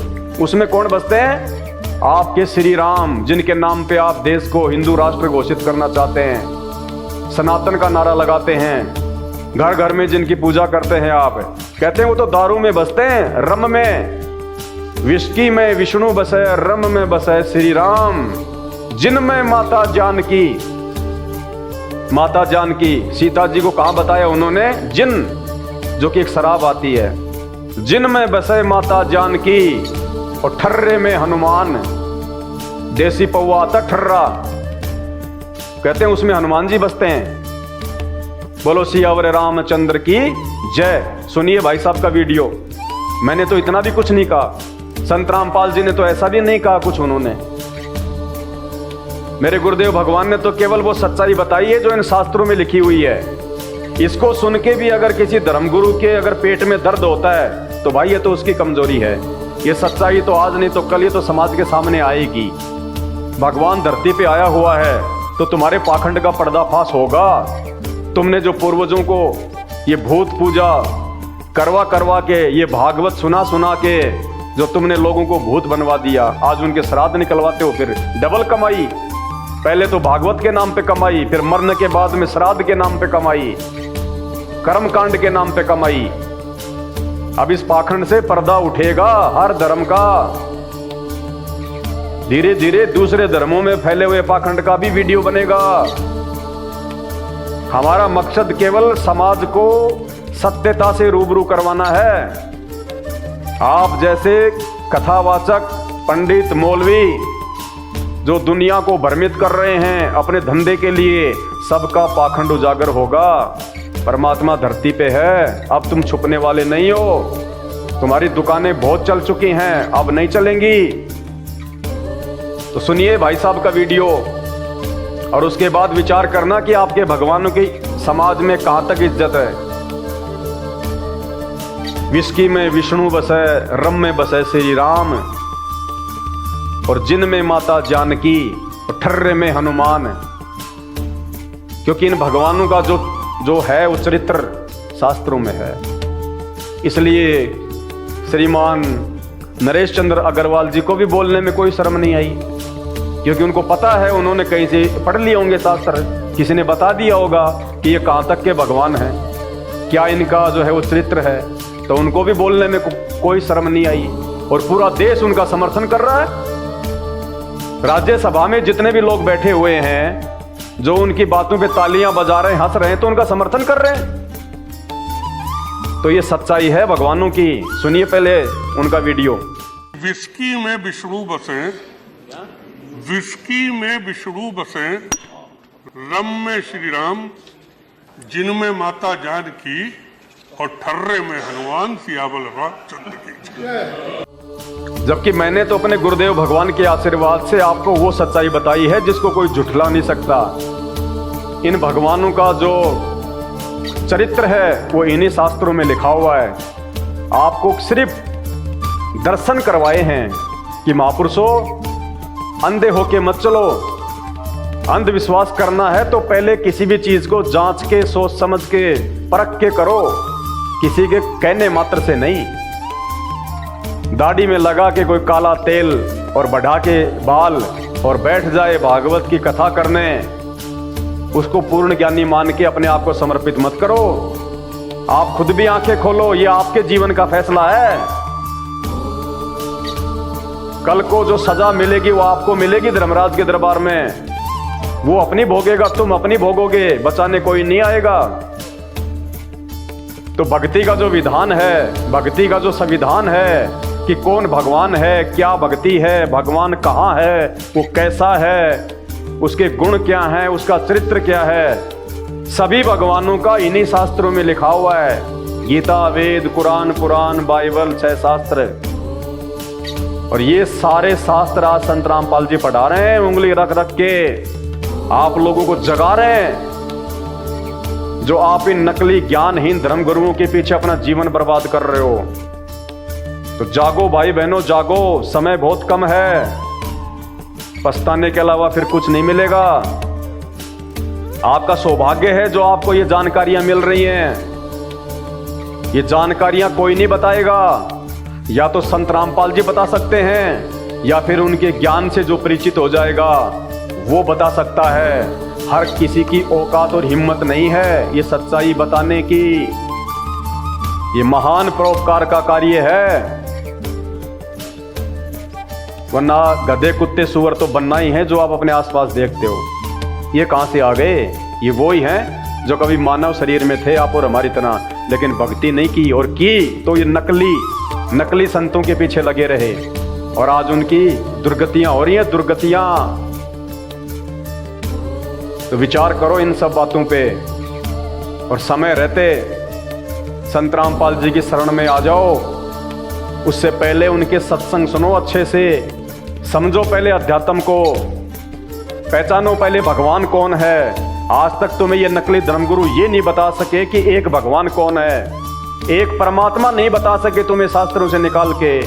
उसमें कौन बसते हैं? आपके श्री राम, जिनके नाम पे आप देश को हिंदू राष्ट्र घोषित करना चाहते हैं, सनातन का नारा लगाते हैं, घर घर में जिनकी पूजा करते हैं आप। कहते हैं वो तो दारू में बसते हैं, रम में। विस्की में विष्णु बसे, रम में बसे श्री राम। जिनमें माता जानकी, माता जानकी सीता जी को कहां बताया उन्होंने? जिन, जो कि एक शराब आती है। जिनमें बसे माता जानकी और ठर्रे में हनुमान। देसी पौवा आता ठर्रा, कहते हैं उसमें हनुमान जी बसते हैं। बोलो सियावर रामचंद्र की जय। सुनिए भाई साहब का वीडियो। मैंने तो इतना भी कुछ नहीं कहा, संत रामपाल जी ने तो ऐसा भी नहीं कहा कुछ उन्होंने। मेरे गुरुदेव भगवान ने तो केवल वो सच्चाई बताई है जो इन शास्त्रों में लिखी हुई है। इसको सुन के भी अगर किसी धर्मगुरु के अगर पेट में दर्द होता है तो भाई ये तो उसकी कमजोरी है। ये सच्चाई तो आज नहीं तो कल ये तो समाज के सामने आएगी। भगवान धरती पे आया हुआ है तो तुम्हारे पाखंड का पर्दाफाश होगा। तुमने जो पूर्वजों को ये भूत पूजा करवा करवा के, ये भागवत सुना सुना के जो तुमने लोगों को भूत बनवा दिया, आज उनके श्राद्ध निकलवाते हो। फिर डबल कमाई, पहले तो भागवत के नाम पे कमाई, फिर मरने के बाद में श्राद्ध के नाम पे कमाई, कर्मकांड के नाम पे कमाई। अब इस पाखंड से पर्दा उठेगा हर धर्म का। धीरे धीरे दूसरे धर्मों में फैले हुए पाखंड का भी वीडियो बनेगा। हमारा मकसद केवल समाज को सत्यता से रूबरू करवाना है। आप जैसे कथावाचक पंडित मौलवी जो दुनिया को भ्रमित कर रहे हैं अपने धंधे के लिए, सबका पाखंड उजागर होगा। परमात्मा धरती पे है, अब तुम छुपने वाले नहीं हो। तुम्हारी दुकानें बहुत चल चुकी हैं, अब नहीं चलेंगी। तो सुनिए भाई साहब का वीडियो और उसके बाद विचार करना कि आपके भगवानों की समाज में कहां तक इज्जत है। विस्की में विष्णु बसे, रम में बसे श्री राम, और जिन में माता जानकी और ठर्रे में हनुमान। क्योंकि इन भगवानों का जो है वो चरित्र शास्त्रों में है। इसलिए श्रीमान नरेश चंद्र अग्रवाल जी को भी बोलने में कोई शर्म नहीं आई, क्योंकि उनको पता है, उन्होंने कहीं से पढ़ लिए होंगे शास्त्र, किसी ने बता दिया होगा कि ये कहाँ तक के भगवान हैं, क्या इनका जो है वो चरित्र है। तो उनको भी बोलने में कोई शर्म नहीं आई और पूरा देश उनका समर्थन कर रहा है। राज्यसभा में जितने भी लोग बैठे हुए हैं जो उनकी बातों पे तालियां बजा रहे हैं, हंस रहे हैं, तो उनका समर्थन कर रहे हैं। तो ये सच्चाई है भगवानों की। सुनिए पहले उनका वीडियो। विस्की में विष्णु बसे, विस्की में विष्णु बसे, रम में श्री राम, जिनमें माता जानकी और ठर्रे में हनुमान, सियावर रामचंद्र की जय। जबकि मैंने तो अपने गुरुदेव भगवान के आशीर्वाद से आपको वो सच्चाई बताई है जिसको कोई झुठला नहीं सकता। इन भगवानों का जो चरित्र है वो इन्हीं शास्त्रों में लिखा हुआ है। आपको सिर्फ दर्शन करवाए हैं कि महापुरुषों अंधे होके मत चलो। अंधविश्वास करना है तो पहले किसी भी चीज को जांच के, सोच समझ के, परख के करो, किसी के कहने मात्र से नहीं। दाढ़ी में लगा के कोई काला तेल और बढ़ा के बाल और बैठ जाए भागवत की कथा करने, उसको पूर्ण ज्ञानी मान के अपने आप को समर्पित मत करो। आप खुद भी आंखें खोलो, ये आपके जीवन का फैसला है। कल को जो सजा मिलेगी वो आपको मिलेगी धर्मराज के दरबार में। वो अपनी भोगेगा, तुम अपनी भोगोगे, बचाने कोई नहीं आएगा। तो भक्ति का जो विधान है, भक्ति का जो संविधान है कि कौन भगवान है, क्या भक्ति है, भगवान कहाँ है, वो कैसा है, उसके गुण क्या हैं, उसका चरित्र क्या है, सभी भगवानों का इन्हीं शास्त्रों में लिखा हुआ है। गीता, वेद, कुरान, पुराण, बाइबल, 6 शास्त्र। और ये सारे शास्त्र आज संत रामपाल जी पढ़ा रहे हैं, उंगली रख रख के आप लोगों को जगा रहे हैं, जो आप इन नकली ज्ञानहीन धर्म गुरुओं के पीछे अपना जीवन बर्बाद कर रहे हो। तो जागो भाई बहनों, जागो, समय बहुत कम है, पछताने के अलावा फिर कुछ नहीं मिलेगा। आपका सौभाग्य है जो आपको ये जानकारियां मिल रही हैं। ये जानकारियां कोई नहीं बताएगा, या तो संत रामपाल जी बता सकते हैं, या फिर उनके ज्ञान से जो परिचित हो जाएगा वो बता सकता है। हर किसी की औकात और हिम्मत नहीं है ये सच्चाई बताने की। ये महान परोपकार का कार्य है, वरना गधे कुत्ते सुअर तो बनना ही है जो आप अपने आसपास देखते हो। ये कहां से आ गए? ये वो ही हैं जो कभी मानव शरीर में थे आप और हमारी तरह, लेकिन भक्ति नहीं की, और की तो ये नकली संतों के पीछे लगे रहे, और आज उनकी दुर्गतियां हो रही हैं, दुर्गतियां। तो विचार करो इन सब बातों पे, और समय रहते संत रामपाल जी की शरण में आ जाओ। उससे पहले उनके सत्संग सुनो, अच्छे से समझो, पहले अध्यात्म को पहचानो, पहले भगवान कौन है। आज तक तुम्हें ये नकली धर्मगुरु ये नहीं बता सके कि एक भगवान कौन है, एक परमात्मा नहीं बता सके तुम्हें शास्त्रों से निकाल के।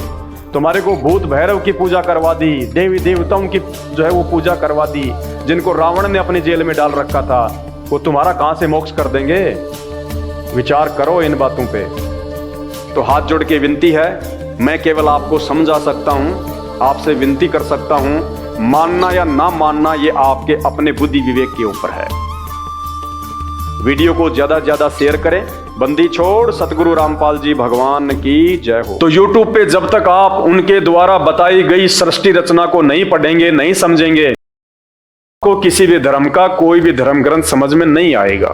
तुम्हारे को भूत भैरव की पूजा करवा दी, देवी देवताओं की जो है वो पूजा करवा दी, जिनको रावण ने अपनी जेल में डाल रखा था, वो तुम्हारा कहां से मोक्ष कर देंगे? विचार करो इन बातों पे। तो हाथ जोड़ के विनती है, मैं केवल आपको समझा सकता हूं, आपसे विनती कर सकता हूं, मानना या ना मानना ये आपके अपने बुद्धि विवेक के ऊपर है। वीडियो को ज्यादा से ज्यादा शेयर करें। बंदी छोड़ सतगुरु रामपाल जी भगवान की जय हो। तो YouTube पे जब तक आप उनके द्वारा बताई गई सृष्टि रचना को नहीं पढ़ेंगे, नहीं समझेंगे, आपको किसी भी धर्म का कोई भी धर्म ग्रंथ समझ में नहीं आएगा।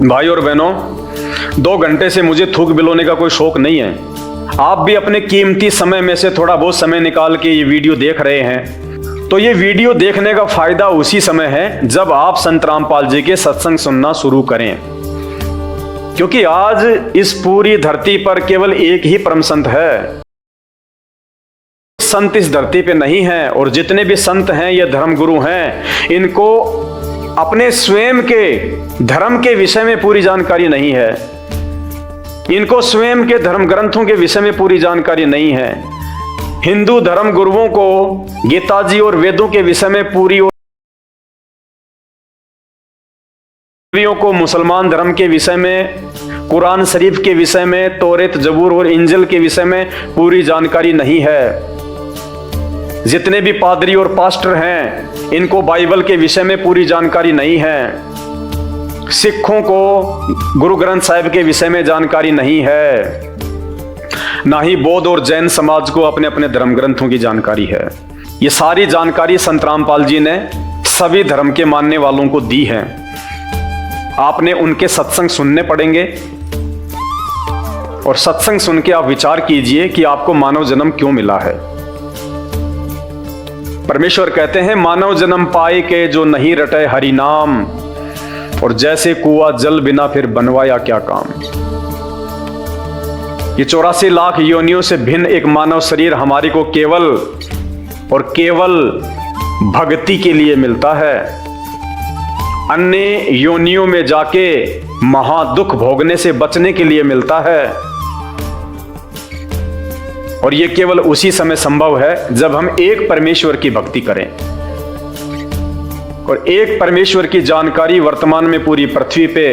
भाई और बहनों, 2 घंटे से मुझे थूक बिलोने का कोई शौक नहीं है। आप भी अपने कीमती समय में से थोड़ा बहुत समय निकाल के ये वीडियो देख रहे हैं, तो ये वीडियो देखने का फायदा उसी समय है जब आप संत रामपाल जी के सत्संग सुनना शुरू करें। क्योंकि आज इस पूरी धरती पर केवल एक ही परम संत है। संत इस धरती पे नहीं है, और जितने भी संत हैं ये धर्म गुरु हैं, इनको अपने स्वयं के धर्म के विषय में पूरी जानकारी नहीं है, इनको स्वयं के धर्म ग्रंथों के विषय में पूरी जानकारी नहीं है। हिंदू धर्म गुरुओं को गीता जी और वेदों के विषय में पूरी, और को मुसलमान धर्म के विषय में, कुरान शरीफ के विषय में, तौरेत जबूर और इंजिल के विषय में पूरी जानकारी नहीं है। जितने भी पादरी और पास्टर हैं, इनको बाइबल के विषय में पूरी जानकारी नहीं है। सिखों को गुरु ग्रंथ साहिब के विषय में जानकारी नहीं है, ना ही बौद्ध और जैन समाज को अपने अपने धर्म ग्रंथों की जानकारी है। ये सारी जानकारी संत रामपाल जी ने सभी धर्म के मानने वालों को दी है। आपने उनके सत्संग सुनने पड़ेंगे, और सत्संग सुन के आप विचार कीजिए कि आपको मानव जन्म क्यों मिला है। परमेश्वर कहते हैं, मानव जन्म पाए के जो नहीं रटे हरि नाम, और जैसे कुआ जल बिना फिर बनवाया क्या काम। ये 84 लाख योनियों से भिन्न एक मानव शरीर हमारी को केवल और केवल भक्ति के लिए मिलता है। अन्य योनियों में जाके महादुख भोगने से बचने के लिए मिलता है, और ये केवल उसी समय संभव है जब हम एक परमेश्वर की भक्ति करें। और एक परमेश्वर की जानकारी वर्तमान में पूरी पृथ्वी पे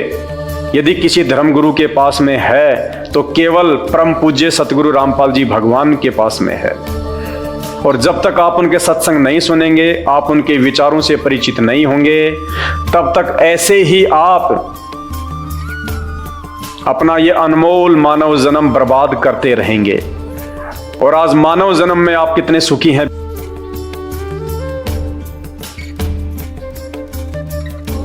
यदि किसी धर्मगुरु के पास में है तो केवल परम पूज्य सतगुरु रामपाल जी भगवान के पास में है। और जब तक आप उनके सत्संग नहीं सुनेंगे, आप उनके विचारों से परिचित नहीं होंगे, तब तक ऐसे ही आप अपना ये अनमोल मानव जन्म बर्बाद करते रहेंगे। और आज मानव जन्म में आप कितने सुखी हैं